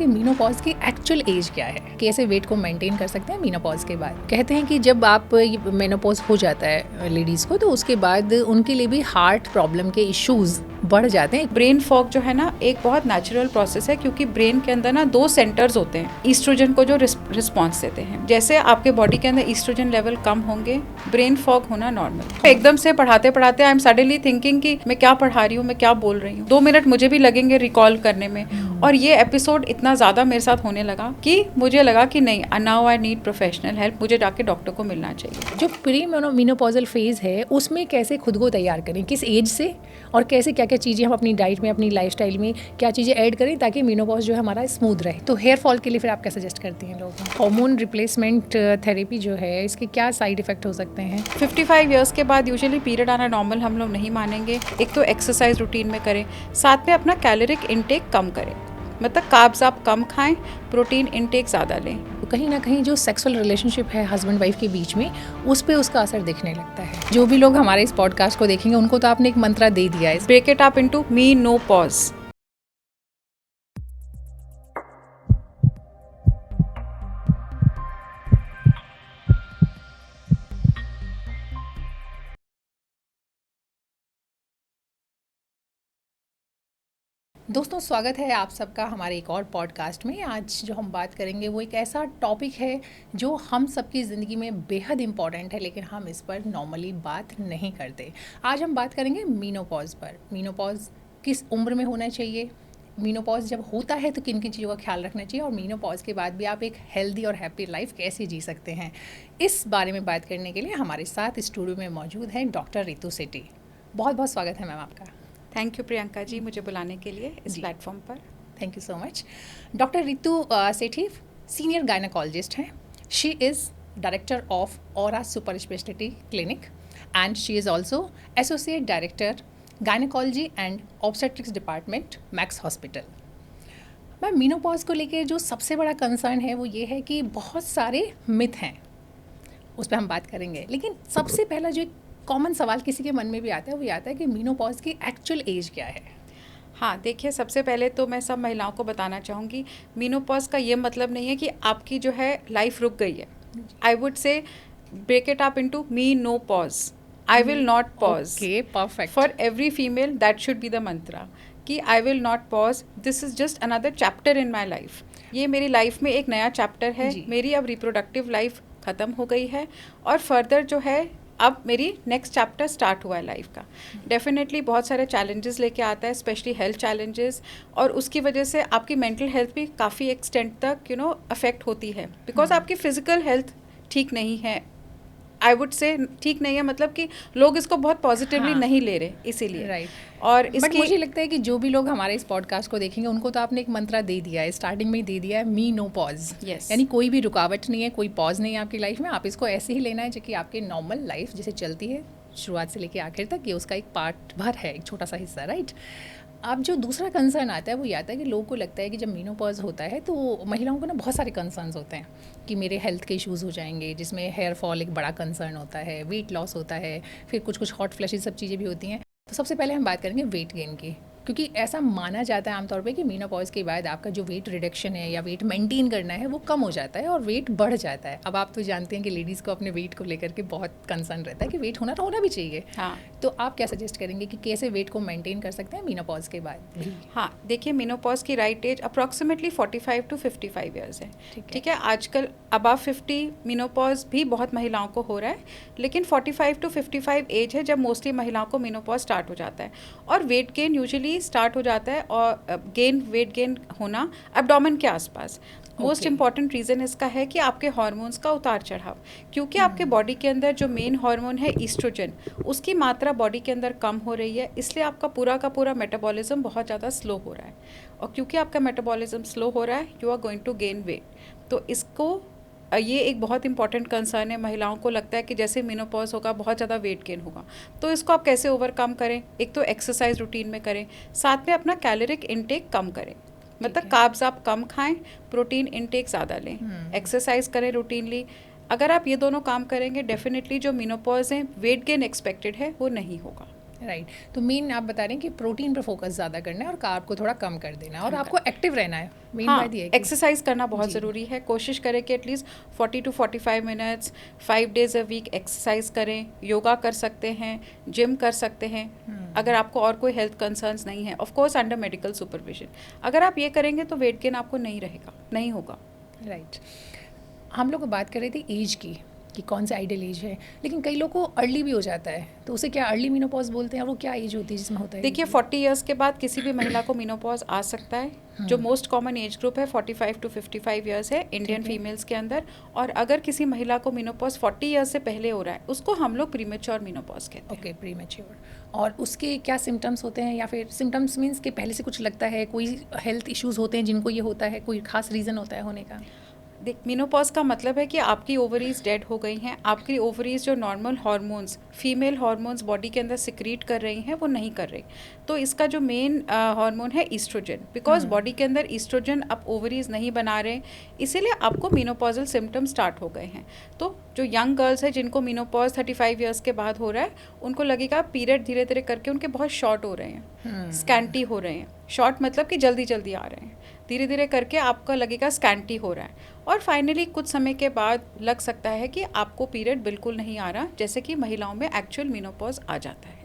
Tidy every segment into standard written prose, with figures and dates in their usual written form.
Menopause की actual as क्या है, कैसे वेट को मेंटेन कर सकते हैं मीनोपॉज के बाद। कहते हैं कि जब आप मेनोपॉज हो जाता है लेडीज़ को, तो उसके बाद उनके लिए भी हार्ट प्रॉब्लम के इश्यूज बढ़ जाते हैं। ब्रेन फॉग जो है ना एक बहुत नेचुरल प्रोसेस है, क्योंकि ब्रेन के अंदर ना 2 सेंटर्स होते हैं ईस्ट्रोजन को जो रिस्पॉन्स देते हैं। जैसे आपके बॉडी के अंदर ईस्ट्रोजन लेवल कम होंगे, ब्रेन फॉग होना नॉर्मल। एकदम से पढ़ाते पढ़ाते आई एम सडनली थिंकिंग कि मैं क्या पढ़ा रही हूँ, मैं क्या बोल रही हूँ। 2 मिनट मुझे भी लगेंगे रिकॉल करने में। और ये एपिसोड इतना ज़्यादा मेरे साथ होने लगा कि मुझे लगा कि नहीं, now I need professional help, मुझे जाके डॉक्टर को मिलना चाहिए। जो प्री मीनोपॉजल फेज़ है उसमें कैसे खुद को तैयार करें, किस एज से, और कैसे क्या क्या चीज़ें हम अपनी डाइट में, अपनी लाइफस्टाइल में क्या चीज़ें ऐड करें ताकि मीनोपॉज जो है हमारा स्मूथ रहे। तो हेयर फॉल के लिए फिर आप क्या सजेस्ट करती हैं लोगों को? हार्मोन रिप्लेसमेंट थेरेपी जो है, इसके क्या साइड इफेक्ट हो सकते हैं? 55 ईयर्स के बाद यूजुअली पीरियड आना नॉर्मल हम लोग नहीं मानेंगे। एक तो एक्सरसाइज रूटीन में करें, साथ में अपना कैलोरिक इनटेक कम करें, मतलब कार्ब्स आप कम खाएं, प्रोटीन इनटेक ज़्यादा लें। तो कहीं ना कहीं जो सेक्सुअल रिलेशनशिप है हस्बैंड वाइफ के बीच में, उस पर उसका असर दिखने लगता है। जो भी लोग हमारे इस पॉडकास्ट को देखेंगे उनको तो आपने एक मंत्रा दे दिया है, break it up into me know pause. दोस्तों स्वागत है आप सबका हमारे एक और पॉडकास्ट में। आज जो हम बात करेंगे वो एक ऐसा टॉपिक है जो हम सबकी ज़िंदगी में बेहद इम्पॉर्टेंट है, लेकिन हम इस पर नॉर्मली बात नहीं करते। आज हम बात करेंगे मीनोपॉज पर। मीनोपॉज किस उम्र में होना चाहिए, मीनोपॉज जब होता है तो किन किन चीज़ों का ख्याल रखना चाहिए, और मीनोपॉज के बाद भी आप एक हेल्दी और हैप्पी लाइफ कैसे जी सकते हैं, इस बारे में बात करने के लिए हमारे साथ स्टूडियो में मौजूद हैं डॉक्टर रितु सेठी। बहुत बहुत स्वागत है मैम आपका। थैंक यू प्रियंका जी, मुझे बुलाने के लिए इस प्लेटफॉर्म पर। Thank you so much. Doctor Ritu Sethi senior gynaecologist हैं। She is director of Aura super speciality clinic and she is also associate director gynaecology and obstetrics department Max hospital. Ma'am, menopause को लेकर जो सबसे बड़ा कंसर्न है वो ये है कि बहुत सारे मिथ हैं, उस पर हम बात करेंगे। लेकिन सबसे पहला जो एक कॉमन सवाल किसी के मन में भी आता है वो ये आता है कि मीनोपॉज की एक्चुअल एज क्या है? हाँ देखिए, सबसे पहले तो मैं सब महिलाओं को बताना चाहूँगी, मीनोपॉज का ये मतलब नहीं है कि आपकी जो है लाइफ रुक गई है। I would say break it up into me know pause, I will not pause. Okay, perfect. For every female that should be the mantra कि I will not pause, this is just another chapter in my life. ये मेरी life में एक नया chapter है। मेरी अब reproductive life ख़त्म हो गई है और फर्दर जो है अब मेरी नेक्स्ट चैप्टर स्टार्ट हुआ है लाइफ का। डेफिनेटली बहुत सारे चैलेंजेस लेके आता है, स्पेशली हेल्थ चैलेंजेस, और उसकी वजह से आपकी मेंटल हेल्थ भी काफ़ी एक्सटेंट तक अफेक्ट होती है, बिकॉज आपकी फिजिकल हेल्थ ठीक नहीं है। आई वुड से ठीक नहीं है मतलब कि लोग इसको बहुत पॉजिटिवली नहीं ले रहे, इसीलिए। राइट। और बट मुझे लगता है कि जो भी लोग हमारे इस पॉडकास्ट को देखेंगे उनको तो आपने एक मंत्रा दे दिया है, स्टार्टिंग में ही दे दिया है, मी नो पॉज। यानी कोई भी रुकावट नहीं है, कोई पॉज नहीं है आपकी लाइफ में। आप इसको ऐसे ही लेना है जो कि आपकी नॉर्मल लाइफ जैसे चलती है शुरुआत से लेके आखिर तक, ये उसका एक पार्ट भर है, एक छोटा सा हिस्सा। राइट। अब जो दूसरा कंसर्न आता है वो ये आता है कि लोगों को लगता है कि जब मीनोपॉज होता है तो महिलाओं को ना बहुत सारे कंसर्न्स होते हैं कि मेरे हेल्थ के इश्यूज़ हो जाएंगे, जिसमें हेयर फॉल एक बड़ा कंसर्न होता है, वेट लॉस होता है, फिर कुछ कुछ हॉट फ्लैशेस, सब चीज़ें भी होती हैं। तो सबसे पहले हम बात करेंगे वेट गेन की, क्योंकि ऐसा माना जाता है आमतौर पे कि मीनोपॉज के बाद आपका जो वेट रिडक्शन है या वेट मेंटेन करना है वो कम हो जाता है और वेट बढ़ जाता है। अब आप तो जानते हैं कि लेडीज़ को अपने वेट को लेकर के बहुत कंसर्न रहता है कि वेट होना भी चाहिए। हाँ। तो आप क्या सजेस्ट करेंगे कि कैसे वेट को मेंटेन कर सकते हैं मीनोपॉज के बाद? हाँ देखिए, मीनोपॉज की right age approximately 45 to 55 years है। ठीक है, आजकल अबव 50 मीनोपॉज भी बहुत महिलाओं को हो रहा है, लेकिन 45 to 55 एज है जब मोस्टली महिलाओं को मीनोपॉज स्टार्ट हो जाता है। और वेट गेन यूजुअली स्टार्ट हो जाता है, और वेट गेन होना एब्डोमेन के आसपास। मोस्ट इम्पॉर्टेंट रीज़न इसका है कि आपके हार्मोन्स का उतार चढ़ाव, क्योंकि आपके बॉडी के अंदर जो मेन हार्मोन है ईस्ट्रोजन, उसकी मात्रा बॉडी के अंदर कम हो रही है, इसलिए आपका पूरा का पूरा मेटाबॉलिज्म बहुत ज़्यादा स्लो हो रहा है। और क्योंकि आपका मेटाबॉलिज्म स्लो हो रहा है, you are going to gain weight. तो इसको ये एक बहुत इंपॉर्टेंट कंसर्न है। महिलाओं को लगता है कि जैसे मीनोपॉज होगा बहुत ज़्यादा वेट गेन होगा, तो इसको आप कैसे ओवरकम करें? एक तो एक्सरसाइज रूटीन में करें, साथ में अपना कैलोरिक इनटेक कम करें, मतलब कार्ब्स आप कम खाएं, प्रोटीन इनटेक ज़्यादा लें, एक्सरसाइज करें रूटीनली। अगर आप ये दोनों काम करेंगे, डेफिनेटली जो मीनोपॉज है, वेट गेन एक्सपेक्टेड है वो नहीं होगा। राइट तो मेन आप बता रहे हैं कि प्रोटीन पर फोकस ज़्यादा करना है और कार्ब को थोड़ा कम कर देना है और आपको एक्टिव रहना है। मेन बात ये है एक्सरसाइज करना बहुत ज़रूरी है। कोशिश करें कि at least 40 to 45 minutes 5 days a week exercise करें। योगा कर सकते हैं, जिम कर सकते हैं। अगर आपको और कोई हेल्थ कंसर्न्स नहीं है, of course under medical supervision. अगर आप ये करेंगे तो वेट गेन आपको नहीं होगा। राइट हम लोग बात कर रहे थे एज की कि कौन सा आइडियल एज है, लेकिन कई लोग को अर्ली भी हो जाता है, तो उसे क्या अर्ली मीनोपॉज बोलते हैं और वो क्या एज होती है जिसमें होता है? देखिए 40 इयर्स के बाद किसी भी महिला को मीनोपॉज आ सकता है। जो मोस्ट कॉमन एज ग्रुप है 45 to 55 इयर्स है इंडियन फीमेल्स के अंदर। और अगर किसी महिला को मीनोपॉज 40 इयर्स से पहले हो रहा है उसको हम लोग प्रीमेच्योर मीनोपॉज कहते हैं। Okay premature. और उसके क्या सिम्टम्स होते हैं, या फिर सिम्टम्स मीन्स कि पहले से कुछ लगता है, कोई हेल्थ इश्यूज होते हैं जिनको ये होता है, कोई खास रीज़न होता है होने का? देख मीनोपॉज का मतलब है कि आपकी ओवरीज डेड हो गई हैं। आपकी ओवरीज जो normal hormones, female hormones body के अंदर सिक्रीट कर रही हैं वो नहीं कर रही। तो इसका जो मेन हार्मोन है ईस्ट्रोजन, बिकॉज बॉडी के अंदर ईस्ट्रोजन अब ओवरीज नहीं बना रहे, इसीलिए आपको मीनोपॉजल सिम्टम स्टार्ट हो गए हैं। तो जो यंग गर्ल्स है जिनको मीनोपॉज 35 इयर्स के बाद हो रहा है उनको लगेगा पीरियड धीरे धीरे करके उनके बहुत शॉर्ट हो रहे हैं, स्कैंटी हो रहे हैं। शॉर्ट मतलब कि जल्दी जल्दी आ रहे हैं, धीरे धीरे करके आपका लगेगा स्कैंटी हो रहा है। और फाइनली कुछ समय के बाद लग सकता है कि आपको पीरियड बिल्कुल नहीं आ रहा, जैसे कि महिलाओं में एक्चुअल मीनोपॉज आ जाता है।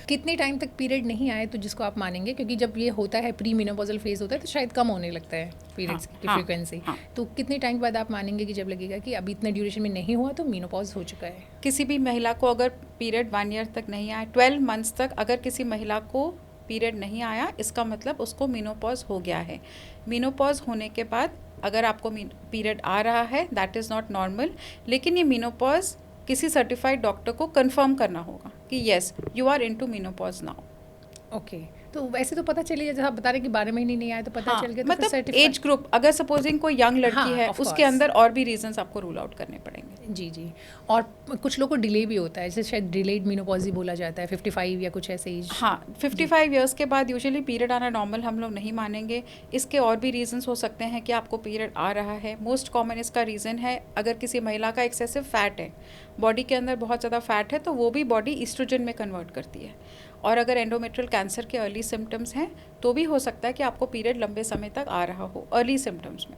कितने टाइम तक पीरियड नहीं आए तो जिसको आप मानेंगे, क्योंकि जब ये होता है प्री मीनोपॉजल फेज होता है तो शायद कम होने लगता है पीरियड्स की फ्रीक्वेंसी। तो कितने टाइम बाद आप मानेंगे कि जब लगेगा कि अभी इतने ड्यूरेशन में नहीं हुआ तो मीनोपॉज हो चुका है? किसी भी महिला को अगर पीरियड 1 ईयर तक नहीं आया, 12 मंथ्स तक अगर किसी महिला को पीरियड नहीं आया, इसका मतलब उसको मीनोपॉज हो गया है। मीनोपॉज होने के बाद अगर आपको पीरियड आ रहा है दैट इज़ नॉट नॉर्मल, लेकिन ये मीनोपॉज किसी सर्टिफाइड डॉक्टर को कंफर्म करना होगा कि yes you are into menopause now. Okay तो वैसे तो पता चलिए, जैसे आप बता रहे हैं कि 12 महीने नहीं आए तो पता चल गया, तो मतलब एज ग्रुप अगर सपोजिंग कोई यंग लड़की है उसके अंदर और भी रीजंस आपको रूल आउट करने पड़ेंगे। जी जी। और कुछ लोगों को डिले भी होता है, जैसे शायद डिलेड मीनोपॉज ही बोला जाता है, 55 या कुछ ऐसे एज। 55 इयर्स के बाद यूजुअली पीरियड आना नॉर्मल हम लोग नहीं मानेंगे। इसके और भी रीजंस हो सकते हैं कि आपको पीरियड आ रहा है। मोस्ट कॉमन इसका रीज़न है अगर किसी महिला का एक्सेसिव फैट है, बॉडी के अंदर बहुत ज़्यादा फैट है, तो वो भी बॉडी ईस्ट्रोजन में कन्वर्ट करती है। और अगर एंडोमेट्रियल कैंसर के अर्ली सिम्टम्स हैं तो भी हो सकता है कि आपको पीरियड लंबे समय तक आ रहा हो अर्ली सिम्टम्स में।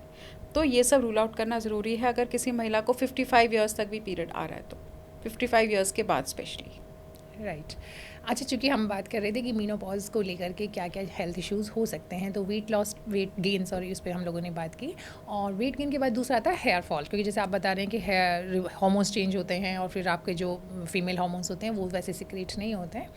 तो ये सब रूल आउट करना ज़रूरी है अगर किसी महिला को 55 इयर्स तक भी पीरियड आ रहा है तो, 55 इयर्स के बाद स्पेशली। राइट अच्छा, चूँकि हम बात कर रहे थे कि मीनोपॉज को लेकर के क्या क्या हेल्थ इश्यूज़ हो सकते हैं, तो weight loss, weight gain, sorry, उस पर हम लोगों ने बात की। और वेट गेन के बाद दूसरा आता है हेयर फॉल, क्योंकि जैसे आप बता रहे हैं कि हेयर हार्मोन्स चेंज होते हैं और फिर आपके जो फीमेल हार्मोन्स होते हैं वो वैसे सिक्रेट नहीं होते हैं।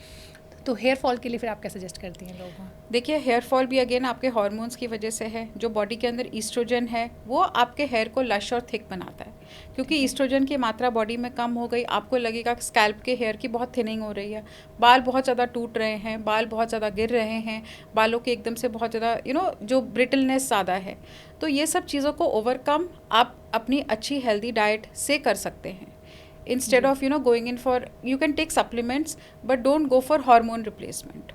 तो हेयर फॉल के लिए फिर आप क्या सजेस्ट करती हैं लोगों को? देखिए हेयर फॉल भी अगेन आपके हार्मोन्स की वजह से है। जो बॉडी के अंदर ईस्ट्रोजन है वो आपके हेयर को लश और थिक बनाता है। क्योंकि ईस्ट्रोजन की मात्रा बॉडी में कम हो गई, आपको लगेगा स्कैल्प के हेयर की बहुत थिनिंग हो रही है, बाल बहुत ज़्यादा टूट रहे हैं, बाल बहुत ज़्यादा गिर रहे हैं, बालों के एकदम से बहुत ज़्यादा जो ब्रिटलनेस ज़्यादा है। तो ये सब चीज़ों को ओवरकम आप अपनी अच्छी हेल्दी डाइट से कर सकते हैं। Instead of going in for, you can take supplements but don't go for hormone replacement.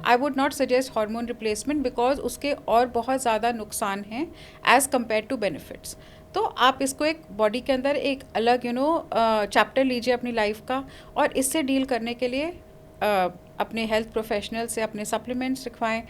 I would not suggest hormone replacement because उसके और बहुत ज़्यादा नुकसान हैं as compared to benefits. तो आप इसको एक बॉडी के अंदर एक अलग चैप्टर लीजिए अपनी लाइफ का, और इससे डील करने के लिए अपने हेल्थ प्रोफेशनल से अपने सप्लीमेंट्स रखवाएं,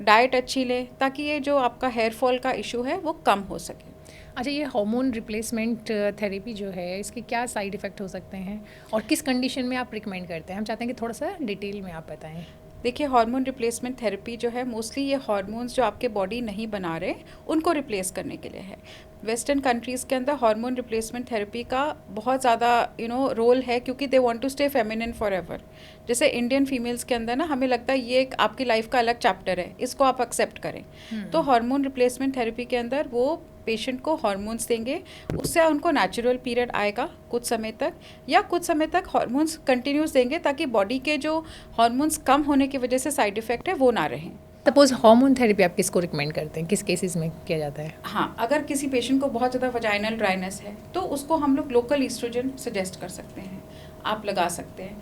डाइट अच्छी लें, ताकि ये जो आपका हेयर फॉल का इशू है वो कम हो सके। अच्छा, ये हार्मोन रिप्लेसमेंट थेरेपी जो है इसके क्या साइड इफ़ेक्ट हो सकते हैं और किस कंडीशन में आप रिकमेंड करते हैं? हम चाहते हैं कि थोड़ा सा डिटेल में आप बताएं। देखिए हार्मोन रिप्लेसमेंट थेरेपी जो है मोस्टली ये हार्मोन्स जो आपके बॉडी नहीं बना रहे उनको रिप्लेस करने के लिए है। वेस्टर्न कंट्रीज़ के अंदर हार्मोन रिप्लेसमेंट थेरेपी का बहुत ज़्यादा रोल है, क्योंकि they want to stay feminine for ever. जैसे इंडियन फीमेल्स के अंदर ना हमें लगता है ये एक आपकी लाइफ का अलग चैप्टर है, इसको आप एक्सेप्ट करें। तो हार्मोन रिप्लेसमेंट थेरेपी के अंदर वो पेशेंट को हार्मोन्स देंगे, उससे उनको नेचुरल पीरियड आएगा कुछ समय तक, या कुछ समय तक हार्मोन्स कंटिन्यूस देंगे ताकि बॉडी के जो हार्मोन्स कम होने की वजह से साइड इफ़ेक्ट है वो ना रहें। सपोज हार्मोन थेरेपी आप किसको रिकमेंड करते हैं, किस केसेस में किया जाता है? हाँ, अगर किसी पेशेंट को बहुत ज़्यादा वजाइनल ड्राइनेस है तो उसको हम लोग लोकल ईस्ट्रोजन सजेस्ट कर सकते हैं, आप लगा सकते हैं।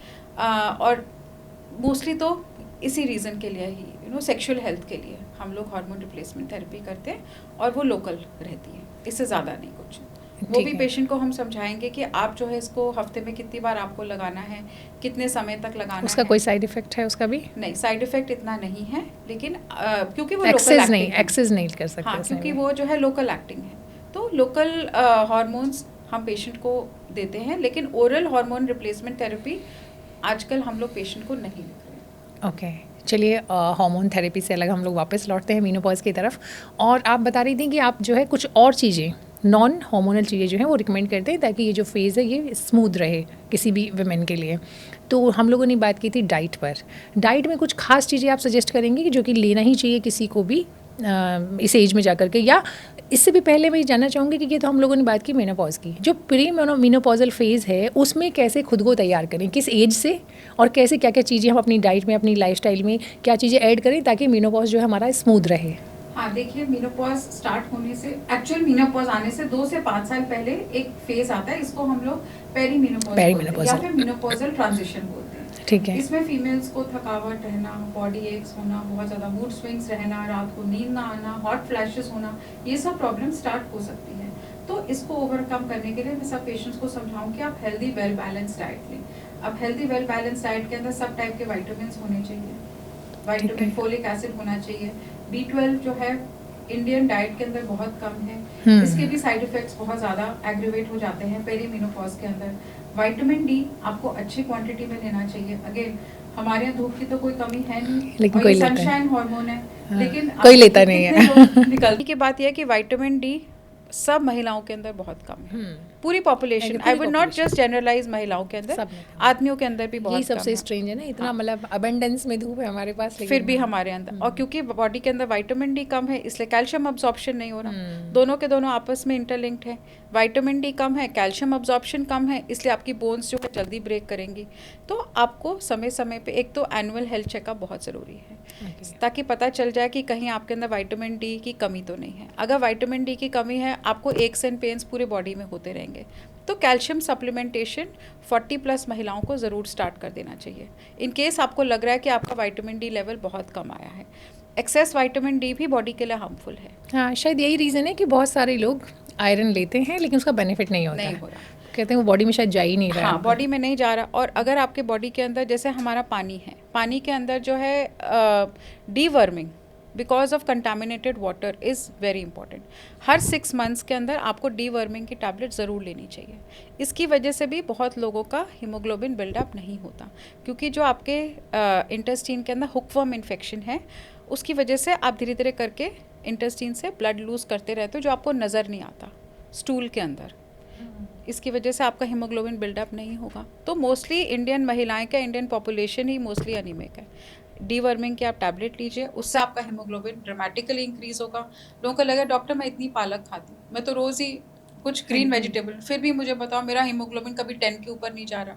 और मोस्टली तो इसी रीज़न के लिए ही सेक्सुअल हेल्थ के लिए हम लोग हार्मोन रिप्लेसमेंट थेरेपी करते हैं, और वो लोकल रहती है, इससे ज़्यादा नहीं कुछ। वो भी पेशेंट को हम समझाएंगे कि आप जो है इसको हफ्ते में कितनी बार आपको लगाना है, कितने समय तक लगाना उसका है। कोई साइड इफेक्ट है उसका भी? नहीं, साइड इफेक्ट इतना नहीं है, लेकिन क्योंकि वो एक्सेस नहीं कर सकते। हाँ, क्योंकि वो जो है लोकल एक्टिंग है, तो लोकल हार्मोन्स हम पेशेंट को देते हैं, लेकिन ओरल हार्मोन रिप्लेसमेंट थेरेपी आजकल हम लोग पेशेंट को नहीं लिख रहे। ओके, चलिए हार्मोन थेरेपी से अलग हम लोग वापस लौटते हैं मेनोपॉज की तरफ। और आप बता रही थी कि आप जो है कुछ और चीज़ें, नॉन हार्मोनल चीज़ें जो हैं वो रिकमेंड करते हैं ताकि ये जो फेज़ है ये स्मूथ रहे किसी भी वुमेन के लिए। तो हम लोगों ने बात की थी डाइट पर। डाइट में कुछ खास चीज़ें आप सजेस्ट करेंगे कि जो कि लेना ही चाहिए किसी को भी इस एज में जाकर के, या इससे भी पहले मैं ये जानना चाहूँगी कि ये तो हम लोगों ने बात की मेनोपॉज की, जो प्री मेनोपॉजल फेज़ है उसमें कैसे खुद को तैयार करें, किस एज से, और कैसे क्या क्या चीज़ें हम अपनी डाइट में, अपनी लाइफस्टाइल में क्या चीज़ें ऐड करें ताकि मेनोपॉज जो है हमारा स्मूथ रहे। हाँ, देखिए, मेनोपॉज स्टार्ट होने से, एक्चुअल मेनोपॉज आने से 2 से 5 साल पहले एक फेज आता है, इसको हम लोग पेरीमेनोपॉज या फिर मेनोपॉजल ट्रांजिशन बोलते हैं। ठीक है। इसमें फीमेल्स को थकावट रहना, बॉडी एक्स होना, बहुत ज़्यादा मूड स्विंग्स रहना, रात को नींद ना आना, हॉट फ्लैशेस होना, ये सब प्रॉब्लम स्टार्ट हो सकती है। तो इसको ओवरकम करने के लिए मैं सब पेशेंट्स को समझाऊं कि आप हेल्दी वेल बैलेंस डाइट लें। अब हेल्दी वेल बैलेंस डाइट के अंदर सब टाइप के विटामिन्स होने चाहिए, विटामिन फोलिक एसिड होना चाहिए, B12 जो है इंडियन डाइट के अंदर बहुत कम है, इसके भी साइड इफेक्ट्स बहुत ज़्यादा एग्रीवेट हो जाते हैं पेरीमेनोपॉज के अंदर। विटामिन डी आपको अच्छी क्वांटिटी में लेना चाहिए। अगेन, हमारे यहाँ धूप की तो कोई कमी है नहीं, लेकिन कोई सनशाइन हार्मोन है, लेकिन कोई लेता नहीं है। निकलने की बात यह है कि विटामिन डी सब महिलाओं के अंदर बहुत कम है, पूरी population, I would not just generalise महिलाओं के अंदर, आदमियों के अंदर भी बहुत सबसे स्ट्रेंज है ना, इतना मतलब अबंडेंस में धूप है हमारे पास, फिर भी हमारे अंदर। और क्योंकि बॉडी के अंदर विटामिन डी कम है, इसलिए कैल्शियम अब्जॉर्प्शन नहीं हो रहा। दोनों के दोनों आपस में इंटरलिंक्ड है। विटामिन डी कम है, कैल्शियम अब्जॉर्प्शन कम है, इसलिए आपकी बोन्स जो है जल्दी ब्रेक करेंगी। तो आपको समय समय पे एक तो एनुअल हेल्थ चेकअप बहुत ज़रूरी है, ताकि पता चल जाए कि कहीं आपके अंदर विटामिन डी की कमी तो नहीं है। अगर विटामिन डी की कमी है, आपको एक्स एंड पेन्स पूरे बॉडी में होते रहेंगे, तो कैल्शियम सप्लीमेंटेशन 40+ महिलाओं को ज़रूर स्टार्ट कर देना चाहिए। इन केस आपको लग रहा है कि आपका विटामिन डी लेवल बहुत कम आया है। एक्सेस विटामिन डी भी बॉडी के लिए हार्मफुल है। हाँ, शायद यही रीज़न है कि बहुत सारे लोग आयरन लेते हैं लेकिन उसका बेनिफिट नहीं होता, कहते हैं वो बॉडी में शायद जा ही नहीं रहा। हाँ, बॉडी में नहीं जा रहा। और अगर आपके बॉडी के अंदर, जैसे हमारा पानी है, पानी के अंदर जो है deworming because of contaminated water is very important. Her 6 months के अंदर आपको डीवर्मिंग की टैबलेट ज़रूर लेनी चाहिए। इसकी वजह से भी बहुत लोगों का हीमोग्लोबिन बिल्डअप नहीं होता, क्योंकि जो आपके इंटेस्टाइन के अंदर हुकवर्म इन्फेक्शन है, उसकी वजह से आप धीरे धीरे करके इंटेस्टाइन से ब्लड लूज़ करते रहते हो, जो आपको नज़र नहीं आता स्टूल के अंदर। इसकी वजह से आपका हीमोग्लोबिन बिल्डअप नहीं होगा। तो मोस्टली इंडियन महिलाएं का, इंडियन पॉपुलेशन ही मोस्टली अनीमिक है। डीवर्मिंग की आप टैबलेट लीजिए, उससे आपका हीमोग्लोबिन ड्रामेटिकली इंक्रीज होगा। लोगों को लगा डॉक्टर मैं इतनी पालक खाती हूँ, मैं तो रोज़ ही कुछ ग्रीन वेजिटेबल, फिर भी मुझे बताओ मेरा हीमोग्लोबिन कभी 10 के ऊपर नहीं जा रहा।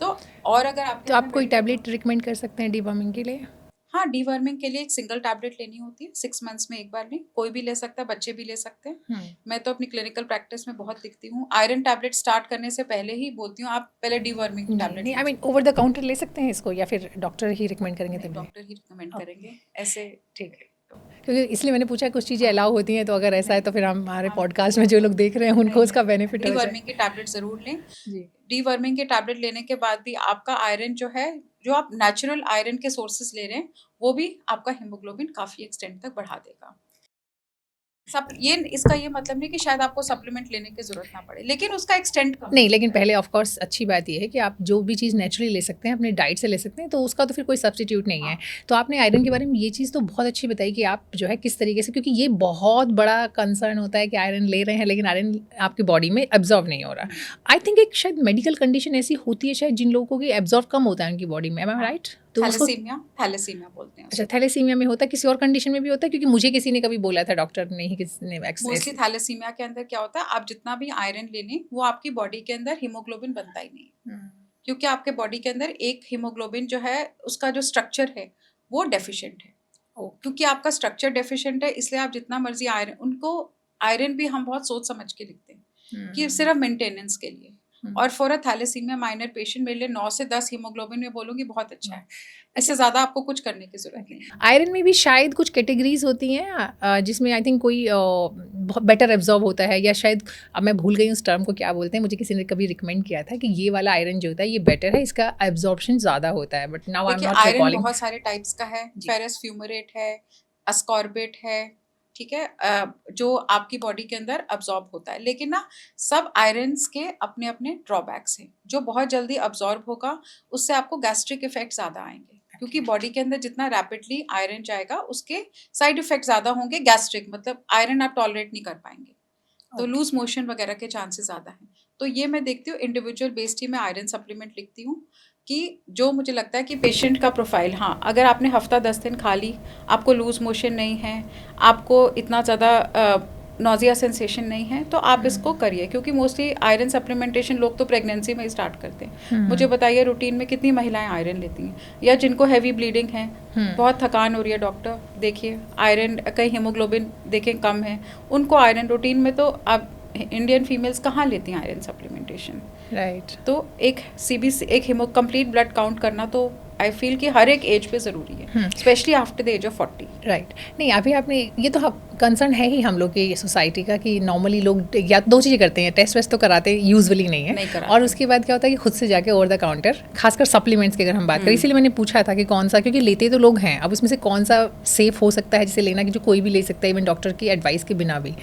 तो और अगर आप कोई टैबलेट रिकमेंड कर सकते हैं डीवर्मिंग के लिए? हाँ, डीवर्मिंग के लिए एक सिंगल टैबलेट लेनी होती है, 6 मंथ्स में एक बार लें। कोई भी ले सकता है, बच्चे भी ले सकते हैं। मैं तो अपनी क्लिनिकल प्रैक्टिस में बहुत लिखती हूँ। आयरन टैबलेट स्टार्ट करने से पहले ही बोलती हूँ आप पहले डीवर्मिंग टैबलेट। नहीं, I mean over the counter ले सकते हैं इसको, या फिर डॉक्टर ही रिकमेंड करेंगे? तब डॉक्टर ही रिकमेंड करेंगे ऐसे। ठीक है, क्योंकि इसलिए मैंने पूछा कुछ चीज़ें अलाउ होती हैं, तो अगर ऐसा है तो फिर हमारे पॉडकास्ट में जो लोग देख रहे हैं उनको उसका बेनिफिट हो जाए। डीवर्मिंग की टैबलेट ज़रूर लें। डीवर्मिंग के टैबलेट लेने के बाद भी आपका आयरन जो है, जो आप नेचुरल आयरन के सोर्सेज ले रहे हैं, वो भी आपका हीमोग्लोबिन काफ़ी एक्सटेंड तक बढ़ा देगा। सब ये, इसका ये मतलब नहीं कि शायद आपको सप्लीमेंट लेने की जरूरत ना पड़े, लेकिन उसका एक्सटेंड कम नहीं। लेकिन पहले ऑफ कोर्स अच्छी बात ये है कि आप जो भी चीज़ नेचुरली ले सकते हैं, अपने डाइट से ले सकते हैं, तो उसका तो फिर कोई सब्स्टिट्यूट नहीं है। तो आपने आयरन के बारे में ये चीज़ तो बहुत अच्छी बताई कि आप जो है किस तरीके से, क्योंकि ये बहुत बड़ा कंसर्न होता है कि आयरन ले रहे हैं लेकिन आयरन आपकी बॉडी में एब्जॉर्व नहीं हो रहा। आई थिंक एक शायद मेडिकल कंडीशन ऐसी होती है शायद जिन लोगों की एब्जॉर्व कम होता है उनकी बॉडी में, एम आई राइट? तो थैलेसीमिया बोलते हैं। अच्छा, थैलेसीमिया में होता है, किसी और कंडीशन में भी होता है? क्योंकि मुझे किसी ने कभी बोला था, डॉक्टर ने ही, किसी ने। मोस्टली थैलेसीमिया के अंदर क्या होता है, आप जितना भी आयरन ले लें, वो आपकी बॉडी के अंदर हीमोग्लोबिन बनता ही नहीं, क्योंकि आपके बॉडी के अंदर एक हीमोग्लोबिन जो है उसका जो स्ट्रक्चर है वो डेफिशिएंट है। क्योंकि आपका स्ट्रक्चर डेफिशिएंट है, इसलिए आप जितना मर्जी आयरन, उनको आयरन भी हम बहुत सोच समझ के लिखते हैं कि सिर्फ मेंटेनेंस के लिए। और for a thalassaemia minor patient मेरे लिए 9 से 10 हीमोग्लोबिन में बोलूँगी बहुत अच्छा है। इससे ज़्यादा आपको कुछ करने की ज़रूरत नहीं है। आयरन में भी शायद कुछ कैटेगरीज होती हैं जिसमें आई थिंक कोई बहुत बेटर एब्जॉर्ब होता है, या शायद अब मैं भूल गई उस टर्म को क्या बोलते हैं, मुझे किसी ने कभी रिकमेंड किया था कि ये वाला आयरन जो होता है ये बेटर है, इसका एब्जॉर्प्शन ज़्यादा होता है, but now I am not iron recalling. बहुत सारे टाइप्स का है, फेरस फ्यूमरेट है, अस्कॉर्बेट है, ठीक है, जो आपकी बॉडी के अंदर अब्जॉर्ब होता है। लेकिन ना सब आयरन्स के अपने अपने ड्रॉबैक्स हैं। जो बहुत जल्दी अब्जॉर्ब होगा उससे आपको गैस्ट्रिक इफेक्ट ज़्यादा आएंगे, क्योंकि बॉडी के अंदर जितना रैपिडली आयरन जाएगा उसके साइड इफेक्ट ज़्यादा होंगे। गैस्ट्रिक मतलब आयरन आप टॉलरेट नहीं कर पाएंगे, तो लूज मोशन वगैरह के चांसेस ज़्यादा हैं। तो ये मैं देखती हूँ, इंडिविजुअल बेस्ड ही मैं आयरन सप्लीमेंट लिखती हूँ कि जो मुझे लगता है कि पेशेंट का प्रोफाइल, हाँ अगर आपने हफ्ता 10 दिन खा ली, आपको लूज मोशन नहीं है, आपको इतना ज़्यादा नोजिया सेंसेशन नहीं है, तो आप इसको करिए। क्योंकि मोस्टली आयरन सप्लीमेंटेशन लोग तो प्रेगनेंसी में ही स्टार्ट करते हैं। मुझे बताइए रूटीन में कितनी महिलाएं आयरन लेती हैं, या जिनको हैवी ब्लीडिंग है, बहुत थकान हो रही है, डॉक्टर देखिए आयरन, कहीं हीमोग्लोबिन देखें कम है, उनको आयरन रूटीन में, तो आप इंडियन फीमेल्स कहाँ लेती हैं आयरन सप्लीमेंटेशन, राइट। तो एक CBC, एक कंप्लीट ब्लड काउंट करना तो आई फील कि हर एक एज पे ज़रूरी है, specially after the age of 40। Right. नहीं अभी आपने ये तो कंसर्न है ही हम लोग की सोसाइटी का कि नॉर्मली लोग या दो चीज़ें करते हैं, टेस्ट वेस्ट तो कराते हैं यूजुअली नहीं है, और उसके बाद क्या होता है कि खुद से जाके ओवर द काउंटर, खासकर सप्लीमेंट्स की अगर हम बात करें, इसीलिए मैंने पूछा था कि कौन सा, क्योंकि लेते तो लोग हैं, अब उसमें से कौन सा सेफ हो सकता है जिसे लेना, कि जो कोई भी ले सकता है इवन डॉक्टर की एडवाइस के बिना भी,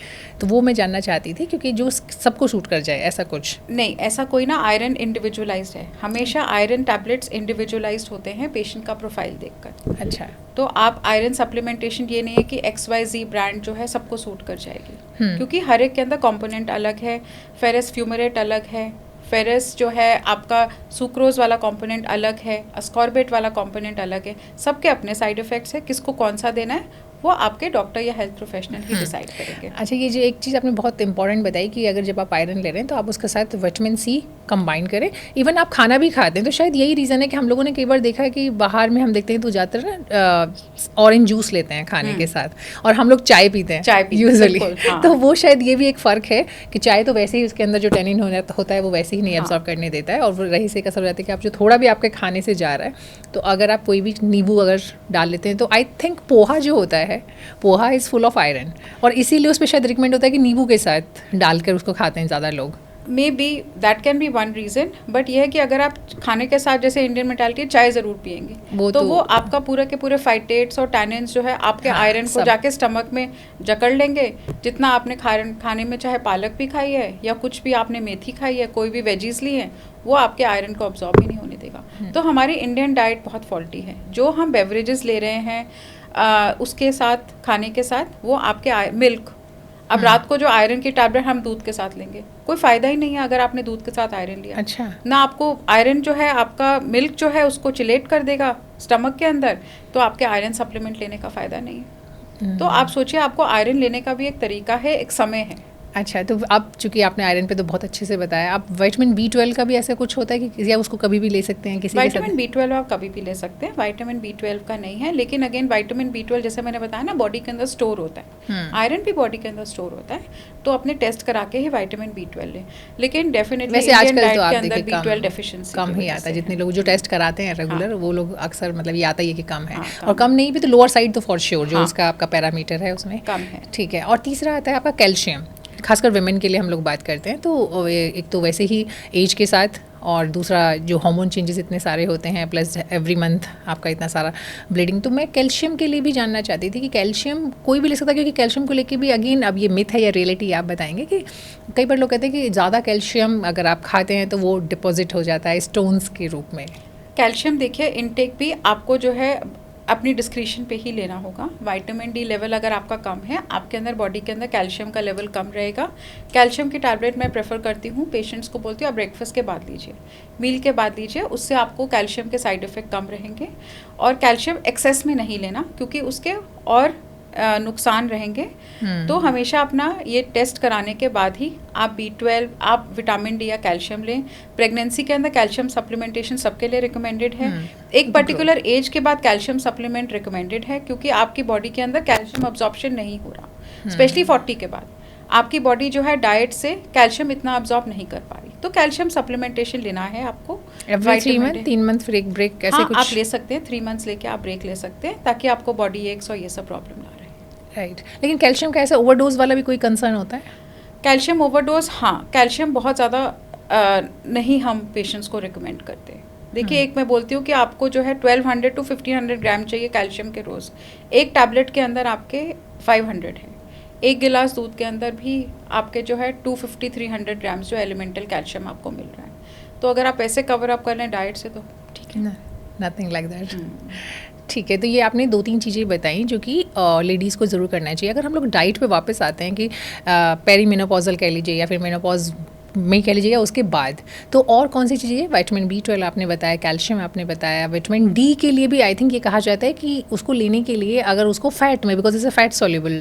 तो वो मैं जानना चाहती थी, क्योंकि जो सबको सूट कर जाए ऐसा कुछ नहीं, ऐसा कोई ना, आयरन इंडिविजुअलाइज्ड है, हमेशा आयरन टैबलेट्स इंडिविजुअलाइज्ड होते हैं पेशेंट का प्रोफाइल देखकर। अच्छा, तो आप आयरन सप्लीमेंटेशन ये नहीं है कि XYZ ब्रांड जो है सबको सूट कर जाएगी, क्योंकि हर एक के अंदर कंपोनेंट अलग है। फेरस फ्यूमरेट अलग है, फेरस जो है आपका सुक्रोज वाला कंपोनेंट अलग है, अस्कॉर्बेट वाला कंपोनेंट अलग है, सबके अपने साइड इफेक्ट्स है। किसको कौन सा देना है वो आपके डॉक्टर या हेल्थ प्रोफेशनल ही डिसाइड करेंगे। अच्छा, ये जो एक चीज़ आपने बहुत इंपॉर्टेंट बताई कि अगर जब आप आयरन ले रहे हैं तो आप उसके साथ विटामिन C कंबाइन करें। इवन आप खाना भी खाते हैं तो शायद यही रीज़न है कि हम लोगों ने कई बार देखा है कि बाहर में हम देखते हैं तो ज़्यादातर ना ऑरेंज जूस लेते हैं खाने के साथ, और हम लोग चाय पीते हैं यूजुअली। हाँ। तो वो शायद ये भी एक फ़र्क है कि चाय तो वैसे ही उसके अंदर जो टैनिन होता है वो वैसे ही नहीं एब्जॉर्ब करने देता है, और वो रही से कसर जाती है कि आप जो थोड़ा भी आपके खाने से जा रहा है, तो अगर आप कोई भी नींबू अगर डाल लेते हैं, तो आई थिंक पोहा जो होता है, poha is full of iron, और इसीलिए उस पर शायद रिकमेंड होता है कि नींबू के साथ डालकर उसको खाते हैं ज़्यादा लोग। May be that can be one reason, but यह है कि अगर आप खाने के साथ जैसे इंडियन मेंटालिटी है चाय ज़रूर पियेंगे, वो आपका पूरे के पूरे फाइटेट्स और टैनिन्स जो है आपके आयरन को जाके स्टमक में जकड़ लेंगे। जितना आपने खाने में चाहे पालक भी खाई है या कुछ भी आपने मेथी खाई है, कोई भी वेजीज ली है, वो आपके आयरन को अब्जॉर्ब ही नहीं होने देगा। तो हमारी इंडियन डाइट बहुत फॉल्टी है। जो हम बेवरेजेस ले रहे हैं उसके साथ, खाने के साथ, वो आपके मिल्क, अब रात को जो आयरन की टैबलेट हम दूध के साथ लेंगे, कोई फ़ायदा ही नहीं है अगर आपने दूध के साथ आयरन लिया। अच्छा। ना आपको आयरन जो है, आपका मिल्क जो है उसको चिलेट कर देगा स्टमक के अंदर, तो आपके आयरन सप्लीमेंट लेने का फ़ायदा नहीं है। तो आप सोचिए, आपको आयरन लेने का भी एक तरीका है, एक समय है। अच्छा, तो अब चूंकि आपने आयरन पे तो बहुत अच्छे से बताया, आप विटामिन B12 का भी ऐसा कुछ होता है कि या उसको कभी भी ले सकते हैं किसी विटामिन B12 आप कभी भी ले सकते हैं, विटामिन B12 का नहीं है। लेकिन अगेन विटामिन B12 जैसे मैंने बताया ना, बॉडी के अंदर स्टोर होता है, आयरन भी बॉडी के अंदर स्टोर होता है, तो अपने टेस्ट करा के ही विटामिन B12 लें। लेकिन डेफिनेटली इंडियन डाइट के अंदर B12 डेफिशिएंसी कम ही आता है। जितने लोग जो टेस्ट कराते हैं रेगुलर, वो लोग अक्सर मतलब ये आता ही है कि कम है, और कम नहीं भी तो लोअर साइड तो फॉर श्योर जो उसका आपका पैरामीटर है उसमें कम है। ठीक है। और तीसरा आता है आपका कैल्शियम, खासकर विमेन के लिए हम लोग बात करते हैं, तो एक तो वैसे ही एज के साथ, और दूसरा जो हार्मोन चेंजेस इतने सारे होते हैं, प्लस एवरी मंथ आपका इतना सारा ब्लीडिंग। तो मैं कैल्शियम के लिए भी जानना चाहती थी कि कैल्शियम कोई भी ले सकता है, क्योंकि कैल्शियम को लेके भी अगेन अब ये मिथ है या रियलिटी आप बताएंगे कि कई बार लोग कहते हैं कि ज़्यादा कैल्शियम अगर आप खाते हैं तो वो डिपॉजिट हो जाता है स्टोन्स के रूप में। कैल्शियम देखिए, इनटेक भी आपको जो है अपनी डिस्क्रिप्शन पे ही लेना होगा। विटामिन D लेवल अगर आपका कम है, आपके अंदर बॉडी के अंदर कैल्शियम का लेवल कम रहेगा। कैल्शियम की टैबलेट मैं प्रेफर करती हूँ, पेशेंट्स को बोलती हूँ आप ब्रेकफास्ट के बाद लीजिए, मील के बाद लीजिए, उससे आपको कैल्शियम के साइड इफ़ेक्ट कम रहेंगे। और कैल्शियम एक्सेस में नहीं लेना, क्योंकि उसके और नुकसान रहेंगे। तो हमेशा अपना ये टेस्ट कराने के बाद ही आप B12, आप विटामिन D या कैल्शियम लें। प्रेगनेंसी के अंदर कैल्शियम सप्लीमेंटेशन सबके लिए रिकमेंडेड है। एक पर्टिकुलर एज के बाद कैल्शियम सप्लीमेंट रिकमेंडेड है, क्योंकि आपकी बॉडी के अंदर कैल्शियम अब्जॉर्प्शन नहीं हो रहा, स्पेशली 40 के बाद आपकी बॉडी जो है डाइट से कैल्शियम इतना अब्जॉर्ब नहीं कर पा रही, तो कैल्शियम सप्लीमेंटेशन लेना है आपको। एवरी 3 मंथ 3 मंथ फिर एक ब्रेक ऐसे कुछ आप ले सकते हैं, 3 मंथ्स लेके आप ब्रेक ले सकते हैं, ताकि आपको बॉडी एक्स और ये सब प्रॉब्लम ना रहे। राइट, लेकिन कैल्शियम का ऐसा ओवरडोज वाला भी कोई कंसर्न होता है? कैल्शियम ओवरडोज, हाँ, कैल्शियम बहुत ज़्यादा नहीं हम पेशेंट्स को रिकमेंड करते। देखिए, एक मैं बोलती हूँ कि आपको जो है 1200 to 1500 ग्राम चाहिए कैल्शियम के रोज़। एक टैबलेट के अंदर आपके 500 है। एक गिलास दूध के अंदर भी आपके जो है 250-300 ग्राम्स जो एलिमेंटल कैल्शियम आपको मिल रहा है। तो अगर आप ऐसे कवर अप कर लें डाइट से तो ठीक है। Nothing like that. ठीक है, तो ये आपने 2-3 चीज़ें बताई जो कि लेडीज़ को ज़रूर करना चाहिए। अगर हम लोग डाइट पे वापस आते हैं कि पेरीमेनोपॉजल कह लीजिए या फिर मेनोपॉज में कह लीजिए या उसके बाद, तो और कौन सी चीज़ें? विटामिन B12 आपने बताया, कैल्शियम आपने बताया, विटामिन D के लिए भी आई थिंक ये कहा जाता है कि उसको लेने के लिए अगर उसको फैट में, because it's a fat soluble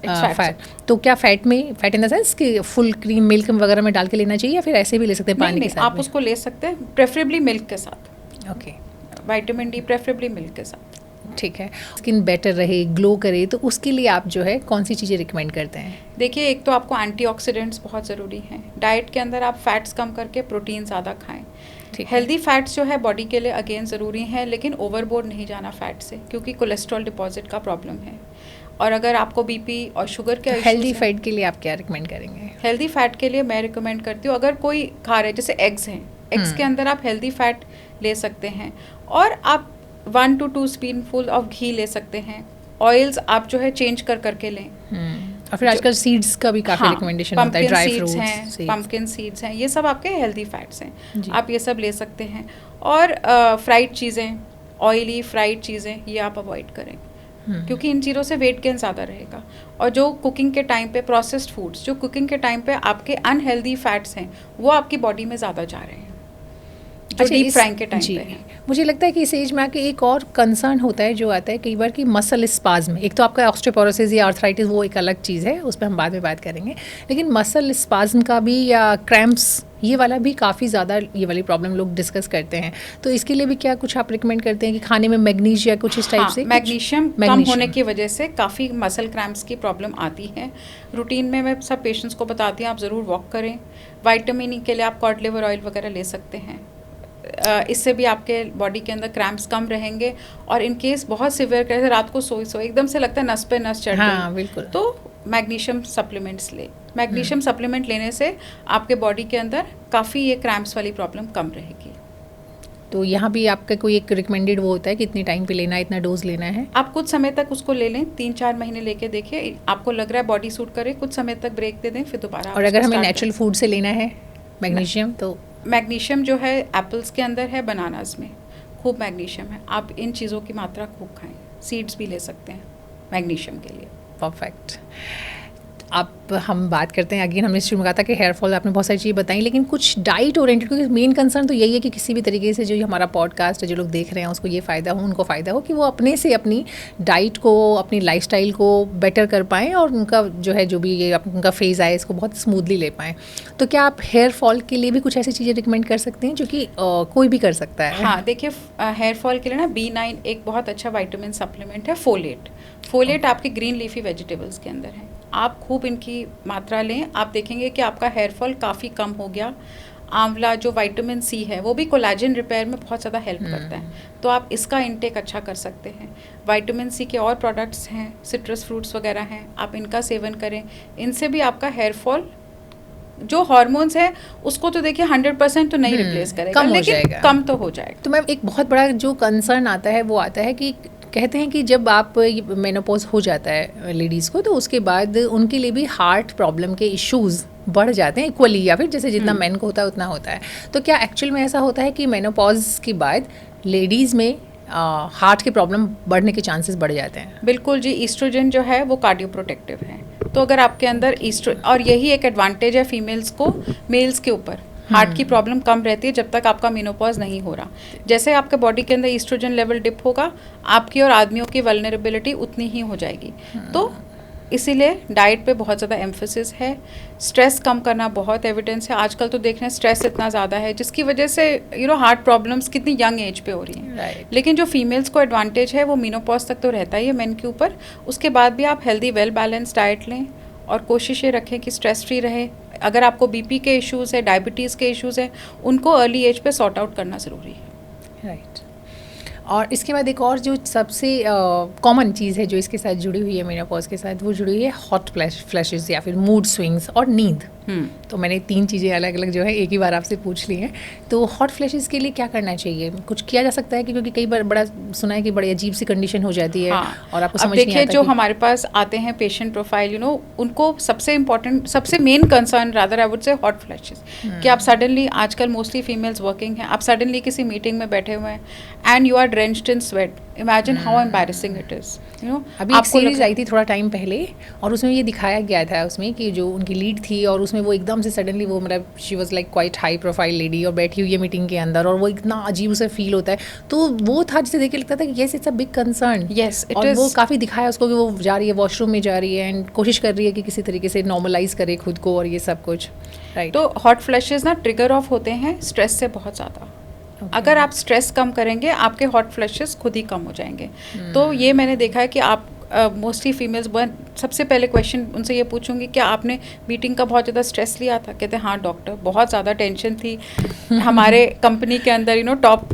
fat, तो क्या फैट में, फैट इन द सेंस कि फुल क्रीम मिल्क वगैरह में डाल के लेना चाहिए या फिर ऐसे भी ले सकते हैं पानी के साथ? आप उसको ले सकते हैं, प्रेफरेबली मिल्क के साथ। Okay, vitamin D preferably milk के साथ। ठीक है। स्किन बेटर रहे, ग्लो करे, तो उसके लिए आप जो है कौन सी चीज़ें रिकमेंड करते हैं? देखिए, एक तो आपको एंटीऑक्सीडेंट्स बहुत ज़रूरी हैं। डाइट के अंदर आप फैट्स कम करके प्रोटीन ज़्यादा खाएं। हेल्दी फैट्स जो है बॉडी के लिए अगेन ज़रूरी हैं, लेकिन ओवरबोर्ड नहीं जाना फैट से, क्योंकि कोलेस्ट्रॉल डिपॉजिट का प्रॉब्लम है। और अगर आपको बीपी और शुगर के हेल्दी फैट के लिए आप क्या रिकमेंड करेंगे? हेल्दी फैट के लिए मैं रिकमेंड करती हूँ, अगर कोई खा रहे, जैसे एग्स हैं, एग्स के अंदर आप हेल्दी फैट ले सकते हैं। और आप 1 to 2 स्पूनफुल ऑफ घी ले सकते हैं। ऑयल्स आप जो है चेंज कर करके लें। और फिर आजकल सीड्स का भी काफ़ी रिकमेंडेशन होता है, ड्राई फ्रूट्स हैं, पम्पकिन सीड्स हैं, ये सब आपके हेल्दी फैट्स हैं, आप ये सब ले सकते हैं। और फ्राइड चीज़ें, ऑयली फ्राइड चीज़ें, ये आप अवॉइड करें, क्योंकि इन चीज़ों से वेट गेन ज़्यादा रहेगा। और जो कुकिंग के टाइम पे प्रोसेस्ड फूड्स, जो कुकिंग के टाइम पे आपके अनहेल्दी फैट्स हैं, वो आपकी बॉडी में ज़्यादा जा रहे हैं, जो डीप फ्राइंग के टाइम पे है। मुझे लगता है कि इस एज में आके एक और कंसर्न होता है जो आता है कई बार कि मसल स्पाज्म। एक तो आपका ऑस्टियोपोरोसिस या आर्थराइटिस वो एक अलग चीज़ है, उस पर हम बाद में बात करेंगे, लेकिन मसल स्पाज्म का भी या क्रैम्प्स, ये वाला भी काफ़ी ज़्यादा, ये वाली प्रॉब्लम लोग डिस्कस करते हैं। तो इसके लिए भी क्या कुछ आप रिकमेंड करते हैं कि खाने में मैग्नीशियम या कुछ इस टाइप से? मैग्नीशियम कम होने की वजह से काफ़ी मसल क्रैम्प्स की प्रॉब्लम आती है। रूटीन में मैं सब पेशेंट्स को बताती हूँ आप ज़रूर वॉक करें। विटामिन ई के लिए आप कॉड लिवर ऑयल वगैरह ले सकते हैं, इससे भी आपके बॉडी के अंदर क्रैम्प्स कम रहेंगे। और इन केस बहुत सिवियर कैसे रात को सोए एकदम से लगता है नस पे नस चढ़ गई, बिल्कुल, तो मैग्नीशियम सप्लीमेंट्स ले। मैग्नीशियम सप्लीमेंट लेने से आपके बॉडी के अंदर काफ़ी ये क्रैम्प्स वाली प्रॉब्लम कम रहेगी। तो यहाँ भी आपका कोई एक रिकमेंडेड वो होता है कि इतनी टाइम पे लेना है, इतना डोज लेना है? आप कुछ समय तक उसको ले लें, 3-4 महीने लेके देखिए, आपको लग रहा है बॉडी सूट करे, कुछ समय तक ब्रेक दे दें, फिर दोबारा। और अगर हमें नेचुरल फूड से लेना है मैग्नीशियम, तो मैग्नीशियम जो है एप्पल्स के अंदर है, बनानास में खूब मैग्नीशियम है, आप इन चीज़ों की मात्रा खूब खाएं। सीड्स भी ले सकते हैं मैग्नीशियम के लिए। परफेक्ट। अब हम बात करते हैं, अगेन हमने शुरू में कहा था कि हेयर फॉल, आपने बहुत सारी चीज़ें बताई, लेकिन कुछ डाइट ओरिएंटेड, क्योंकि मेन कंसर्न तो यही है कि किसी भी तरीके से जो हमारा पॉडकास्ट है, जो लोग देख रहे हैं उसको ये फ़ायदा हो, उनको फ़ायदा हो कि वो अपने से अपनी डाइट को, अपनी लाइफस्टाइल को बेटर कर पाएँ और उनका जो है जो भी ये उनका फेज़ आए इसको बहुत स्मूथली ले पाएँ। तो क्या आप हेयर फॉल के लिए भी कुछ ऐसी चीज़ें रिकमेंड कर सकते हैं जो कि कोई भी कर सकता है? हाँ, देखिए, हेयर फॉल के लिए ना B9 एक बहुत अच्छा विटामिन सप्लीमेंट है। फोलेट आपके ग्रीन लीफी वेजिटेबल्स के अंदर है, आप खूब इनकी मात्रा लें, आप देखेंगे कि आपका हेयर फॉल काफ़ी कम हो गया। आंवला जो विटामिन C है वो भी कोलाजन रिपेयर में बहुत ज़्यादा हेल्प करता है, तो आप इसका इंटेक अच्छा कर सकते हैं। विटामिन C के और प्रोडक्ट्स हैं, सिट्रस फ्रूट्स वगैरह हैं, आप इनका सेवन करें, इनसे भी आपका हेयर फॉल जो हार्मोन्स है उसको तो देखिए 100% तो नहीं रिप्लेस करेगा, लेकिन कम तो हो जाएगा। तो मैम एक बहुत बड़ा जो कंसर्न आता है वो आता है कि कहते हैं कि जब आप मेनोपॉज हो जाता है लेडीज़ को, तो उसके बाद उनके लिए भी हार्ट प्रॉब्लम के इश्यूज़ बढ़ जाते हैं इक्वली, या फिर जैसे जितना मेन को होता है उतना होता है। तो क्या एक्चुअल में ऐसा होता है कि मेनोपॉज के बाद लेडीज़ में हार्ट के प्रॉब्लम बढ़ने के चांसेस बढ़ जाते हैं? बिल्कुल जी, ईस्ट्रोजन जो है वो कार्डियो प्रोटेक्टिव है, तो अगर आपके अंदर और यही एक एडवांटेज है फीमेल्स को मेल्स के ऊपर, हार्ट की प्रॉब्लम कम रहती है जब तक आपका मेनोपॉज नहीं हो रहा। जैसे आपके बॉडी के अंदर ईस्ट्रोजन लेवल डिप होगा, आपकी और आदमियों की वल्नरेबिलिटी उतनी ही हो जाएगी। तो इसीलिए डाइट पे बहुत ज़्यादा एम्फोसिस है। स्ट्रेस कम करना बहुत एविडेंस है, आजकल तो देख रहे हैं स्ट्रेस इतना ज़्यादा है जिसकी वजह से हार्ट प्रॉब्लम्स कितनी यंग एज पे हो रही हैं। लेकिन जो फीमेल्स को एडवांटेज है वो मेनोपॉज तक तो रहता ही है मेन के ऊपर, उसके बाद भी आप हेल्दी वेल बैलेंस डाइट लें और कोशिश ये रखें कि स्ट्रेस फ्री रहे। अगर आपको बीपी के इश्यूज़ है, डायबिटीज़ के इश्यूज़ है, उनको अर्ली एज पे सॉर्ट आउट करना ज़रूरी है। राइट। और इसके बाद एक और जो सबसे कॉमन चीज़ है जो इसके साथ जुड़ी हुई है मेनोपॉज के साथ, वो जुड़ी हुई है हॉट फ्लैशेस या फिर मूड स्विंग्स और नींद। तो मैंने 3 चीज़ें अलग अलग जो है एक ही बार आपसे पूछ ली हैं। तो हॉट फ्लैशेस के लिए क्या करना चाहिए, कुछ किया जा सकता है कि क्योंकि कई बार बड़ा सुना है कि बड़ी अजीब सी कंडीशन हो जाती है। हाँ, और आपको समझ नहीं आता। देखिए जो हमारे पास आते हैं पेशेंट प्रोफाइल, उनको सबसे इम्पोर्टेंट, सबसे main concern rather I would से हॉट फ्लैशेस, कि आप सडनली, आजकल मोस्टली फीमेल्स वर्किंग हैं, आप सडनली किसी मीटिंग में बैठे हुए हैं and you are drenched in sweat, imagine how embarrassing it is. अभी एक सीरीज आई थी थोड़ा टाइम पहले, और उसमें ये दिखाया गया था उसमें कि जो उनकी लीड थी, और उसमें वो एकदम से सडनली वो मतलब she was like quite high profile lady और बैठी हुई है मीटिंग के अंदर, और वो इतना अजीब उसे फील होता है। तो वो था जिसे देख के लगता था कि yes it's a big concern. Yes, it और इज। वो काफ़ी दिखाया उसको कि वो जा रही है वॉशरूम में, जा रही है एंड कोशिश कर रही है कि किसी तरीके से नॉर्मलाइज करे खुद को और ये सब कुछ, राइट। तो हॉट फ्लैशेस ना ट्रिगर ऑफ होते हैं स्ट्रेस से बहुत ज़्यादा। अगर आप स्ट्रेस कम करेंगे, आपके हॉट फ्लैशेस खुद ही कम हो जाएंगे। तो ये मैंने देखा है कि आप मोस्टली फीमेल्स, सबसे पहले क्वेश्चन उनसे ये पूछूंगी, क्या आपने मीटिंग का बहुत ज़्यादा स्ट्रेस लिया था? कहते हैं हाँ डॉक्टर, बहुत ज़्यादा टेंशन थी हमारे कंपनी के अंदर, टॉप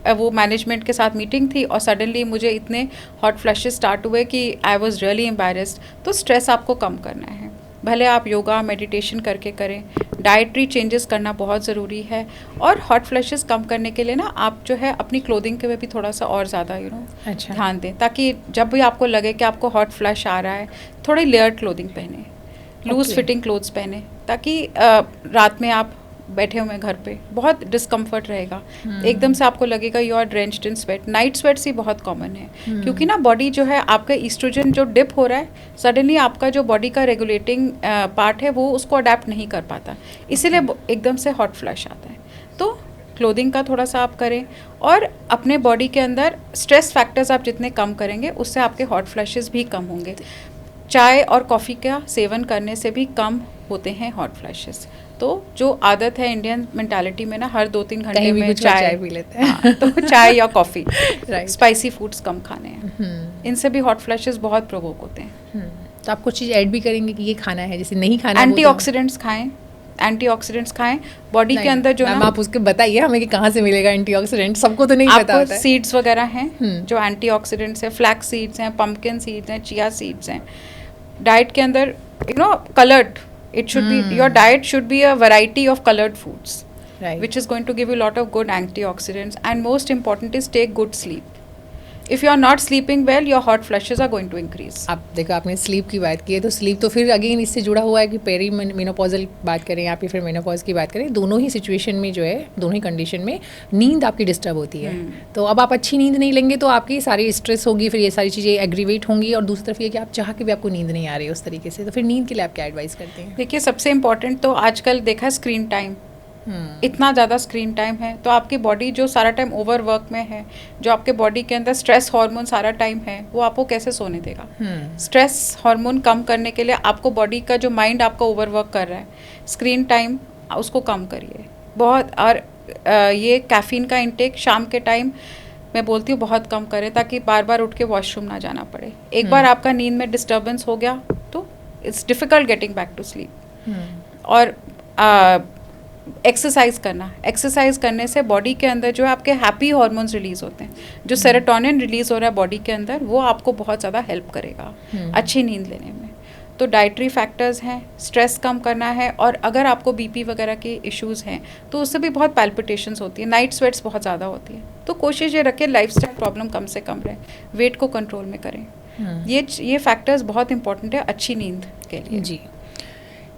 वो मैनेजमेंट के साथ मीटिंग थी और सडनली मुझे इतने हॉट फ्लैशेस स्टार्ट हुए कि आई वॉज रियली एम्बैरेस्ड। तो स्ट्रेस आपको कम करना है, भले आप योगा मेडिटेशन करके करें, डाइटरी चेंजेस करना बहुत ज़रूरी है। और हॉट फ्लैशेस कम करने के लिए ना आप जो है अपनी क्लोथिंग के में भी थोड़ा सा और ज़्यादा अच्छा। ध्यान दें, ताकि जब भी आपको लगे कि आपको हॉट फ्लैश आ रहा है, थोड़ी लेयर्ड क्लोथिंग पहने, लूज फिटिंग क्लोथ्स पहने, ताकि रात में आप बैठे हुए घर पे बहुत डिस्कम्फर्ट रहेगा, एकदम से आपको लगेगा you are drenched in sweat. Night sweats ही बहुत कॉमन है, क्योंकि ना बॉडी जो है आपका ईस्ट्रोजन जो डिप हो रहा है, सडनली आपका जो बॉडी का रेगुलेटिंग पार्ट है वो उसको अडेप्ट नहीं कर पाता, इसीलिए एकदम से हॉट फ्लैश आता है। तो क्लोथिंग का थोड़ा सा आप करें, और अपने बॉडी के अंदर स्ट्रेस फैक्टर्स आप जितने कम करेंगे उससे आपके हॉट फ्लैशेस भी कम होंगे। चाय और कॉफ़ी का सेवन करने से भी कम होते हैं हॉट फ्लैशेस। तो जो आदत है इंडियन मेंटालिटी में ना, हर 2-3 घंटे में चाय पी लेते हैं। हाँ, तो चाय या कॉफ़ी, Right. स्पाइसी फूड्स कम खाने हैं, इनसे भी हॉट फ्लैशेस बहुत प्रोवोक होते हैं। तो आप कुछ चीज़ ऐड भी करेंगे कि ये खाना है, जैसे नहीं खाना? एंटीऑक्सीडेंट्स खाएं, एंटीऑक्सीडेंट्स खाएं बॉडी के अंदर जो ना, आप उसके बताइए हमें कि कहाँ से मिलेगा एंटीऑक्सीडेंट, सबको तो नहीं पता होता है। सीड्स वगैरह हैं जो एंटीऑक्सीडेंट्स है, फ्लैक्स सीड्स हैं, पम्पकिन सीड्स हैं, चिया सीड्स हैं। डाइट के अंदर coloured, it should be, your diet should be a variety of colored foods, right, which is going to give you a lot of good antioxidants, and most important is take good sleep. If you are not sleeping well, your hot flushes are going to increase. आप देखो, आपने sleep की बात की है, तो sleep तो फिर अगेन इससे जुड़ा हुआ है कि पेरी मेनोपॉजल बात करें या फिर मेनोपॉज की बात करें, दोनों ही सिचुएशन में जो है, दोनों ही कंडीशन में नींद आपकी डिस्टर्ब होती है। तो अब आप अच्छी नींद नहीं लेंगे तो आपकी सारी स्ट्रेस होगी, फिर ये सारी चीज़ें एग्रीवेट होंगी, और दूसरी तरफ ये कि आप चाह के भी आपको नींद नहीं आ रही है उस तरीके से, तो फिर नींद के लिए आप क्या एडवाइस करते हैं? देखिए सबसे इंपॉर्टेंट तो आजकल देखा है स्क्रीन टाइम, इतना ज़्यादा स्क्रीन टाइम है, तो आपकी बॉडी जो सारा टाइम ओवर वर्क में है, जो आपके बॉडी के अंदर स्ट्रेस हार्मोन सारा टाइम है, वो आपको कैसे सोने देगा? स्ट्रेस हार्मोन कम करने के लिए आपको बॉडी का जो माइंड आपका ओवर वर्क कर रहा है, स्क्रीन टाइम उसको कम करिए बहुत। और ये कैफ़ीन का इंटेक शाम के टाइम मैं बोलती हूँ बहुत कम करें, ताकि बार बार उठ के वॉशरूम ना जाना पड़े। एक बार आपका नींद में डिस्टर्बेंस हो गया तो it's difficult getting back to sleep. और एक्सरसाइज करना, एक्सरसाइज करने से बॉडी के अंदर जो है आपके हैप्पी हार्मोन्स रिलीज होते हैं, जो सेरोटोनिन रिलीज हो रहा है बॉडी के अंदर, वो आपको बहुत ज़्यादा हेल्प करेगा अच्छी नींद लेने में। तो डाइटरी फैक्टर्स हैं, स्ट्रेस कम करना है, और अगर आपको बीपी वगैरह के इश्यूज़ हैं तो उससे भी बहुत पैल्पिटेशंस होती है, नाइट स्वेट्स बहुत ज़्यादा होती है। तो कोशिश ये रखें लाइफस्टाइल प्रॉब्लम कम से कम रहे, वेट को कंट्रोल में करें। ये फैक्टर्स बहुत इंपॉर्टेंट है अच्छी नींद के लिए। जी।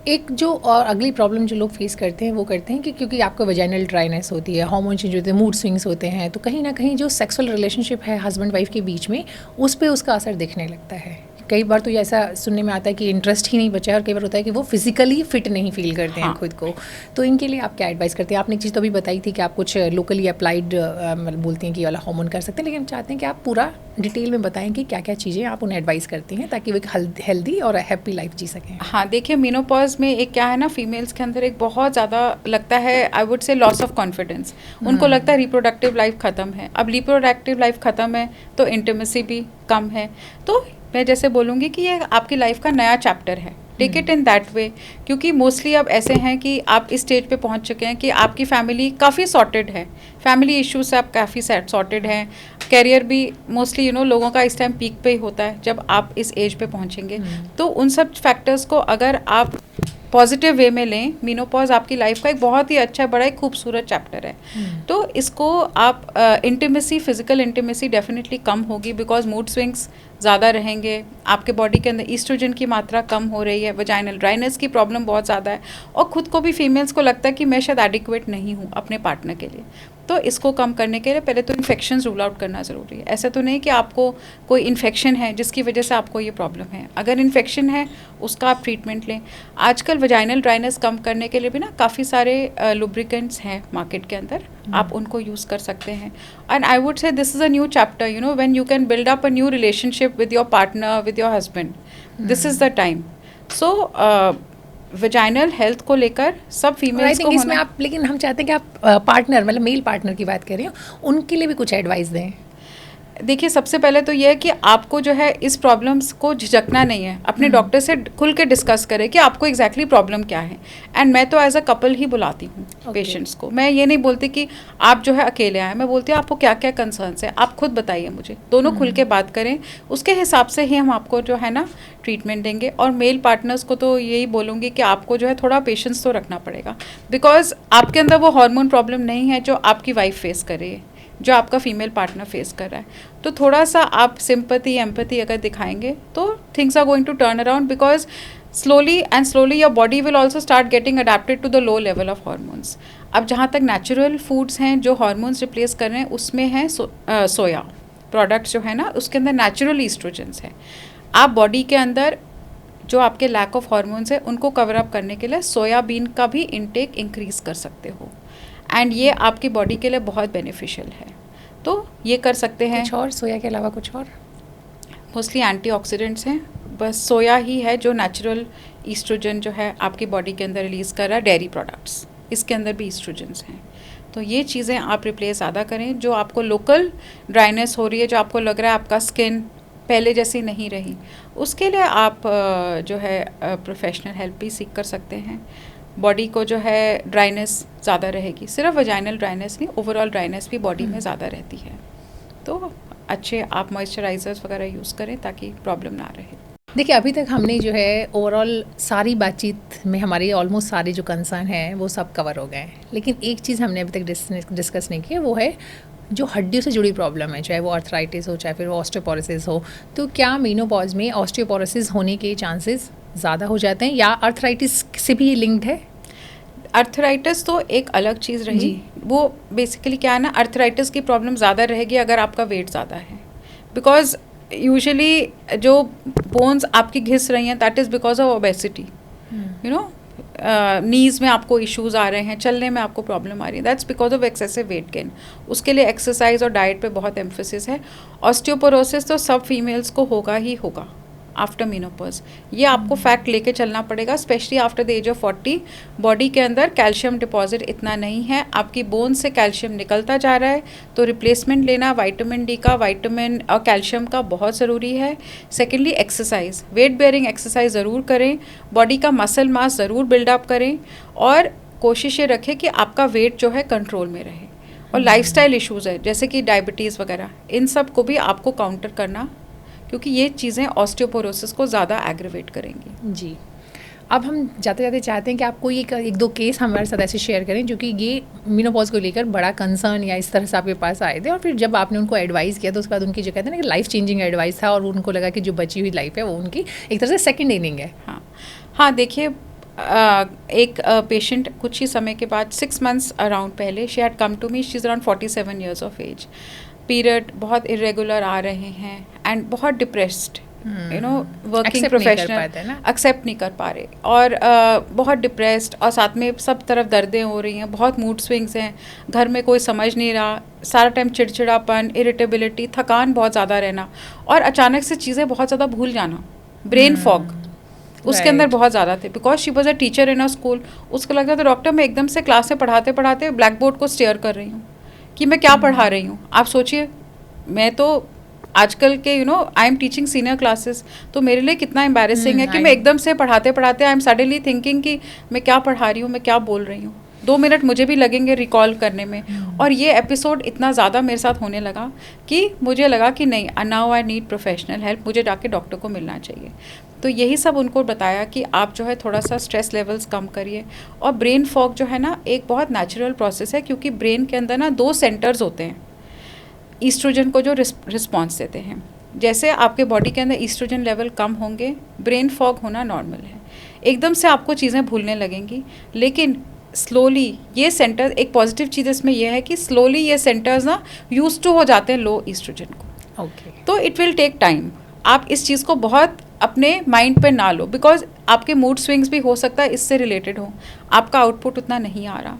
एक जो और अगली प्रॉब्लम जो लोग फेस करते हैं वो करते हैं कि क्योंकि आपको वजाइनल ड्राइनेस होती है, हार्मोन चेंज होते हैं, मूड स्विंग्स होते हैं, तो कहीं ना कहीं जो सेक्सुअल रिलेशनशिप है हस्बैंड वाइफ के बीच में, उस पर उसका असर दिखने लगता है। कई बार तो ऐसा सुनने में आता है कि इंटरेस्ट ही नहीं बचा है, और कई बार होता है कि वो फिजिकली फिट नहीं फील करते हैं खुद को। तो इनके लिए आप क्या एडवाइस करते हैं? आपने एक चीज़ तो अभी बताई थी कि आप कुछ लोकली अप्लाइड बोलती हैं कि वाला हार्मोन कर सकते हैं, लेकिन हम चाहते हैं कि आप पूरा डिटेल में बताएं कि क्या क्या चीज़ें आप उन्हें एडवाइस करती हैं ताकि वो एक हेल्दी और हैप्पी लाइफ जी सकें। हाँ देखिए, मेनोपॉज में एक क्या है ना, फीमेल्स के अंदर एक बहुत ज़्यादा लगता है, आई वुड से लॉस ऑफ कॉन्फिडेंस। उनको लगता है रिप्रोडक्टिव लाइफ ख़त्म है। अब रिप्रोडक्टिव लाइफ ख़त्म है तो इंटीमेसी भी कम है। तो मैं जैसे बोलूँगी कि ये आपकी लाइफ का नया चैप्टर है, take it in that way, क्योंकि मोस्टली अब ऐसे हैं कि आप इस स्टेज पे पहुंच चुके हैं कि आपकी फैमिली काफ़ी सॉर्टेड है, फैमिली इश्यूज से आप काफ़ी सॉर्टेड हैं, कैरियर भी मोस्टली लोगों का इस टाइम पीक पे ही होता है जब आप इस एज पे पहुंचेंगे। तो उन सब फैक्टर्स को अगर आप पॉजिटिव वे में लें, मीनोपॉज आपकी लाइफ का एक बहुत ही अच्छा बड़ा एक खूबसूरत चैप्टर है। तो इसको आप intimacy, physical intimacy definitely come होगी बिकॉज मूड स्विंग्स ज़्यादा रहेंगे, आपके बॉडी के अंदर ईस्ट्रोजन की मात्रा कम हो रही है, वजाइनल ड्राइनेस की प्रॉब्लम बहुत ज़्यादा है, और खुद को भी फीमेल्स को लगता है कि मैं शायद एडिक्वेट नहीं हूँ अपने पार्टनर के लिए। तो इसको कम करने के लिए पहले तो इन्फेक्शंस रूल आउट करना ज़रूरी है। ऐसा तो नहीं कि आपको कोई इन्फेक्शन है जिसकी वजह से आपको ये प्रॉब्लम है, अगर इन्फेक्शन है उसका आप ट्रीटमेंट लें। आजकल वजाइनल ड्राइनेस कम करने के लिए भी ना काफ़ी सारे लुब्रिकेंट्स हैं मार्केट के अंदर, आप उनको यूज़ कर सकते हैं। एंड आई वुड से this is a new chapter, when you can build up a new relationship with your partner, with your husband, this is the time. So vaginal health को लेकर सब फीमेल्स को इसमें आप, लेकिन हम चाहते हैं कि आप पार्टनर, मतलब मेल पार्टनर की बात कर रही हो, उनके लिए भी कुछ एडवाइस दें। देखिए, सबसे पहले तो ये है कि आपको जो है इस प्रॉब्लम्स को झिझकना नहीं है, अपने डॉक्टर से खुल के डिस्कस करें कि आपको एग्जैक्टली प्रॉब्लम क्या है। एंड मैं तो एज अ कपल ही बुलाती हूँ पेशेंट्स को, मैं ये नहीं बोलती कि आप जो है अकेले आए, मैं बोलती हूँ आपको क्या क्या कंसर्न्स है, आप खुद बताइए मुझे, दोनों खुल के बात करें, उसके हिसाब से ही हम आपको जो है ना ट्रीटमेंट देंगे। और मेल पार्टनर्स को तो यही बोलूँगी कि आपको जो है थोड़ा पेशेंस तो रखना पड़ेगा, बिकॉज आपके अंदर वो हार्मोन प्रॉब्लम नहीं है जो आपकी वाइफ फेस कर रही है, जो आपका फीमेल पार्टनर फेस कर रहा है। तो थोड़ा सा आप सिंपैथी, एम्पैथी अगर दिखाएंगे तो things are going to turn around, because slowly your body will also start getting adapted to the low level of hormones. अब जहाँ तक नेचुरल फूड्स हैं जो हार्मोन्स रिप्लेस कर रहे हैं, उसमें है सोया प्रोडक्ट्स जो है ना, उसके अंदर नेचुरल ईस्ट्रोजन्स हैं। आप बॉडी के अंदर जो आपके लैक ऑफ हार्मोन्स है उनको कवर अप करने के लिए सोयाबीन का भी इंटेक इंक्रीज़ कर सकते हो, एंड ये आपकी बॉडी के लिए बहुत बेनिफिशियल है, तो ये कर सकते हैं। कुछ और सोया के अलावा कुछ और? मोस्टली एंटीऑक्सीडेंट्स हैं, बस सोया ही है जो नेचुरल ईस्ट्रोजन जो है आपकी बॉडी के अंदर रिलीज़ कर रहा है। डेयरी प्रोडक्ट्स, इसके अंदर भी ईस्ट्रोजन्स हैं, तो ये चीज़ें आप रिप्लेस ज़्यादा करें। जो आपको लोकल ड्राइनेस हो रही है, जो आपको लग रहा है आपका स्किन पहले जैसी नहीं रही, उसके लिए आप जो है प्रोफेशनल हेल्प भी सीख कर सकते हैं। बॉडी को जो है ड्राइनेस ज़्यादा रहेगी, सिर्फ वजाइनल ड्राइनेस नहीं, ओवरऑल ड्राइनेस भी बॉडी में ज़्यादा रहती है, तो अच्छे आप मॉइस्चराइजर्स वगैरह यूज़ करें ताकि प्रॉब्लम ना रहे। देखिए, अभी तक हमने जो है ओवरऑल सारी बातचीत में हमारी ऑलमोस्ट सारे जो कंसर्न हैं वो सब कवर हो गए हैं, लेकिन एक चीज़ हमने अभी तक डिस्कस नहीं की है, वो है जो हड्डियों से जुड़ी प्रॉब्लम है, चाहे वो आर्थराइटिस हो, चाहे फिर वो ऑस्टियोपोरोसिस हो। तो क्या मेनोपॉज में ऑस्टियोपोरोसिस होने के चांसेस ज़्यादा हो जाते हैं, या आर्थराइटिस से भी लिंक्ड है? आर्थराइटिस तो एक अलग चीज़ रही, वो बेसिकली क्या है ना, आर्थराइटिस की प्रॉब्लम ज़्यादा रहेगी अगर आपका वेट ज़्यादा है, बिकॉज यूजुअली जो बोन्स आपकी घिस रही हैं that is because of obesity, knees में आपको इश्यूज़ आ रहे हैं, चलने में आपको प्रॉब्लम आ रही है, that's because of excessive weight gain. उसके लिए एक्सरसाइज और डाइट पे बहुत एम्फेसिस है। ऑस्टियोपोरोसिस तो सब फीमेल्स को होगा ही होगा आफ्टर मीनोपॉज, ये आपको फैक्ट लेके चलना पड़ेगा, specially after the age of 40। Body के अंदर कैल्शियम डिपॉजिट इतना नहीं है, आपकी बोन से कैल्शियम निकलता जा रहा है, तो रिप्लेसमेंट लेना विटामिन डी का, विटामिन और कैल्शियम का बहुत ज़रूरी है। Secondly exercise, weight bearing exercise ज़रूर करें, बॉडी का मसल मास ज़रूर बिल्डअप करें, और कोशिश ये रखें कि आपका वेट जो है कंट्रोल में रहे। और लाइफस्टाइल इश्यूज़ है जैसे कि डायबिटीज़ वगैरह, इन सब को भी आपको काउंटर करना, क्योंकि ये चीज़ें ऑस्टियोपोरोसिस को ज़्यादा एग्रीवेट करेंगी। जी, अब हम जाते जाते चाहते हैं कि आप कोई एक दो केस हमारे साथ ऐसे शेयर करें जो कि ये मेनोपॉज को लेकर बड़ा कंसर्न या इस तरह से आपके पास आए थे, और फिर जब आपने उनको एडवाइस किया तो उसके बाद उनकी जो कहते हैं ना कि लाइफ चेंजिंग एडवाइस था, और उनको लगा कि जो बची हुई लाइफ है वो उनकी एक तरह से सेकेंड इनिंग है। हाँ, देखिए, एक पेशेंट कुछ ही समय के बाद 6 months अराउंड पहले, she had come to me, she is around 47 years of age, period बहुत इरेगुलर आ रहे हैं एंड बहुत डिप्रेस्ड, वर्किंग प्रोफेशनल एक्सेप्ट नहीं कर पा रहे, और बहुत डिप्रेस्ड, और साथ में सब तरफ दर्दें हो रही हैं, बहुत मूड स्विंग्स हैं, घर में कोई समझ नहीं रहा, सारा टाइम चिड़चिड़ापन, इरिटेबिलिटी, थकान बहुत ज़्यादा रहना, और अचानक से चीज़ें बहुत ज़्यादा भूल जाना, ब्रेन फॉग उसके अंदर बहुत ज़्यादा थे, because she was a teacher in a school. उसको लगता था डॉक्टर मैं एकदम से क्लास में पढ़ाते पढ़ाते ब्लैक बोर्ड को स्टेयर कर रही हूँ कि मैं क्या पढ़ा रही हूँ। आप सोचिए, मैं तो आजकल के I am teaching senior classes, तो मेरे लिए कितना एम्बैरेसिंग है कि मैं एकदम से पढ़ाते पढ़ाते आई एम सडनली थिंकिंग कि मैं क्या पढ़ा रही हूँ, मैं क्या बोल रही हूँ. 2 मिनट मुझे भी लगेंगे रिकॉल करने में. और ये एपिसोड इतना ज़्यादा मेरे साथ होने लगा कि मुझे लगा कि नहीं, now I need professional help, मुझे जाके डॉक्टर को मिलना चाहिए. तो यही सब उनको बताया कि आप जो है थोड़ा सा स्ट्रेस लेवल्स कम करिए. और ब्रेन फॉग जो है ना, एक बहुत नेचुरल प्रोसेस है, क्योंकि ब्रेन के अंदर ना 2 सेंटर्स होते हैं ईस्ट्रोजन को जो रिस्पॉन्स देते हैं. जैसे आपके बॉडी के अंदर ईस्ट्रोजन लेवल कम होंगे, ब्रेन फॉग होना नॉर्मल है. एकदम से आपको चीज़ें भूलने लगेंगी, लेकिन स्लोली ये सेंटर, एक पॉजिटिव चीज़ इसमें यह है कि स्लोली ये सेंटर्स ना यूज टू हो जाते हैं लो ईस्ट्रोजन को. तो इट विल टेक टाइम. आप इस चीज़ को बहुत अपने माइंड पे ना लो, बिकॉज आपके मूड स्विंग्स भी हो सकता है इससे रिलेटेड हो. आपका आउटपुट उतना नहीं आ रहा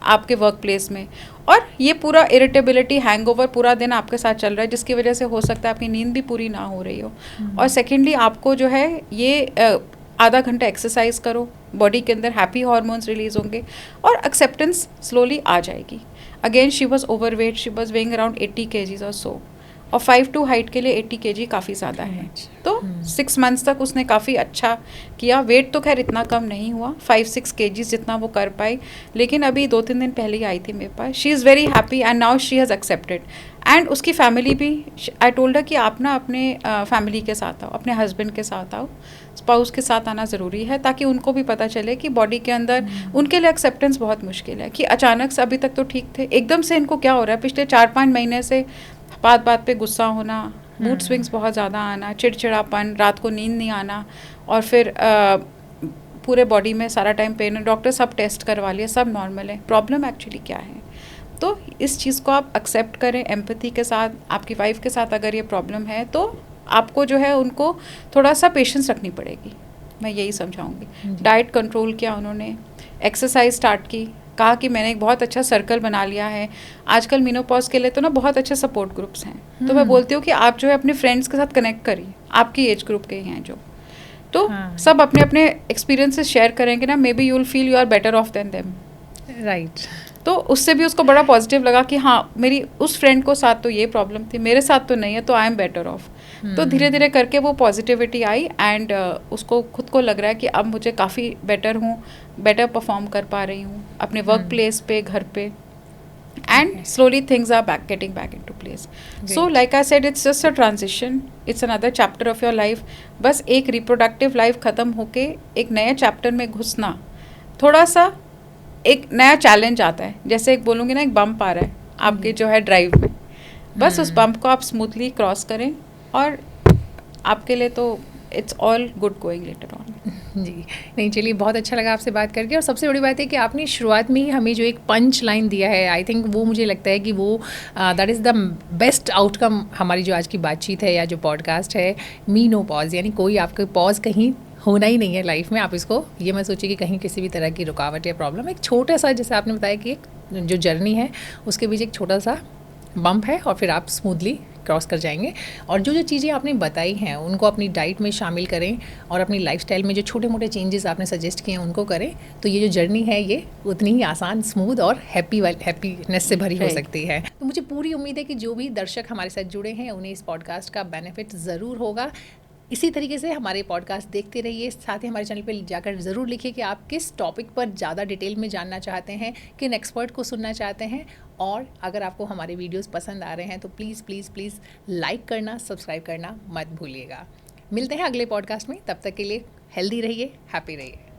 आपके वर्क प्लेस में, और ये पूरा इरिटेबिलिटी, हैंगओवर पूरा दिन आपके साथ चल रहा है, जिसकी वजह से हो सकता है आपकी नींद भी पूरी ना हो रही हो. और सेकेंडली आपको जो है ये आधा घंटा एक्सरसाइज करो, बॉडी के अंदर हैप्पी हार्मोन्स रिलीज होंगे और एक्सेप्टेंस स्लोली आ जाएगी. Again she was overweight, she was weighing around 80 kgs और सो, और 5'2" हाइट के लिए 80 kg काफ़ी ज़्यादा है. तो 6 मंथ्स तक उसने काफ़ी अच्छा किया. वेट तो खैर इतना कम नहीं हुआ, 5-6 kgs जितना वो कर पाई. लेकिन अभी 2-3 दिन पहले ही आई थी मेरे पास. She is very happy and now she has accepted. And उसकी फैमिली भी, आई टोल्ड हर कि आप ना अपने फैमिली के साथ आओ, अपने हस्बैंड के साथ आओ, स्पाउस के साथ आना ज़रूरी है, ताकि उनको भी पता चले कि बॉडी के अंदर उनके लिए एक्सेप्टेंस बहुत मुश्किल है. कि अचानक से, अभी तक तो ठीक थे, एकदम से इनको क्या हो रहा है, पिछले 4-5 महीने से बात बात पे गुस्सा होना, मूड स्विंग्स बहुत ज़्यादा आना, चिड़चिड़ापन, रात को नींद नहीं आना, और फिर पूरे बॉडी में सारा टाइम पेन. डॉक्टर सब टेस्ट करवा लिए, सब नॉर्मल है. प्रॉब्लम एक्चुअली क्या है? तो इस चीज़ को आप एक्सेप्ट करें एम्पैथी के साथ. आपकी वाइफ के साथ अगर ये प्रॉब्लम है तो आपको जो है उनको थोड़ा सा पेशेंस रखनी पड़ेगी, मैं यही समझाऊंगी. डाइट कंट्रोल किया उन्होंने, एक्सरसाइज स्टार्ट की, कहा कि मैंने एक बहुत अच्छा सर्कल बना लिया है. आजकल मेनोपॉज के लिए तो ना बहुत अच्छे सपोर्ट ग्रुप्स हैं. तो मैं बोलती हूँ कि आप जो है अपने फ्रेंड्स के साथ कनेक्ट करिए, आपकी एज ग्रुप के हैं जो, तो सब अपने अपने एक्सपीरियंसेस शेयर करेंगे ना, maybe you will feel you are better off than them. Right. तो उससे भी उसको बड़ा पॉजिटिव लगा कि हाँ, मेरी उस फ्रेंड को साथ तो ये प्रॉब्लम थी, मेरे साथ तो नहीं है, तो आई एम बेटर ऑफ. तो धीरे धीरे करके वो पॉजिटिविटी आई, एंड उसको खुद को लग रहा है कि अब मुझे काफ़ी बेटर हूँ, बेटर परफॉर्म कर पा रही हूँ अपने वर्क प्लेस पे, घर पे. And slowly things are getting back into place. So like I said, it's just a transition, it's another chapter of your life. बस एक रिप्रोडक्टिव लाइफ ख़त्म होके एक नए चैप्टर में घुसना, थोड़ा सा एक नया चैलेंज आता है. जैसे एक बोलूँगी ना, एक बम्प आ रहा है आपके जो है ड्राइव में, बस उस बम्प को आप स्मूथली क्रॉस करें, और आपके लिए तो it's all good going later on. जी नहीं, चलिए, बहुत अच्छा लगा आपसे बात करके. और सबसे बड़ी बात है कि आपने शुरुआत में ही हमें जो एक पंच लाइन दिया है, आई थिंक वो मुझे लगता है कि वो that is the best outcome हमारी जो आज की बातचीत है या जो पॉडकास्ट है. मी नो पॉज, यानी कोई आपका पॉज कहीं होना ही नहीं है लाइफ में. आप इसको ये मत सोचिए कि कहीं किसी भी तरह की रुकावट या प्रॉब्लम, एक छोटा सा, जैसे आपने बताया कि एक जो जर्नी है उसके बीच एक छोटा सा बम्प है, और फिर आप स्मूथली क्रॉस कर जाएंगे. और जो जो चीज़ें आपने बताई हैं उनको अपनी डाइट में शामिल करें, और अपनी लाइफस्टाइल में जो छोटे मोटे चेंजेस आपने सजेस्ट किए हैं उनको करें, तो ये जो जर्नी है ये उतनी ही आसान, स्मूथ और हैप्पीनेस से भरी हो सकती है. तो मुझे पूरी उम्मीद है कि जो भी दर्शक हमारे साथ जुड़े हैं उन्हें इस पॉडकास्ट का बेनिफिट ज़रूर होगा. इसी तरीके से हमारे पॉडकास्ट देखते रहिए. साथ ही हमारे चैनल पर जाकर ज़रूर लिखिए कि आप किस टॉपिक पर ज़्यादा डिटेल में जानना चाहते हैं, किन एक्सपर्ट को सुनना चाहते हैं. और अगर आपको हमारे वीडियोस पसंद आ रहे हैं तो प्लीज़ प्लीज़ प्लीज़ लाइक करना, सब्सक्राइब करना मत भूलिएगा. मिलते हैं अगले पॉडकास्ट में. तब तक के लिए हेल्दी रहिए, हैप्पी रहिए.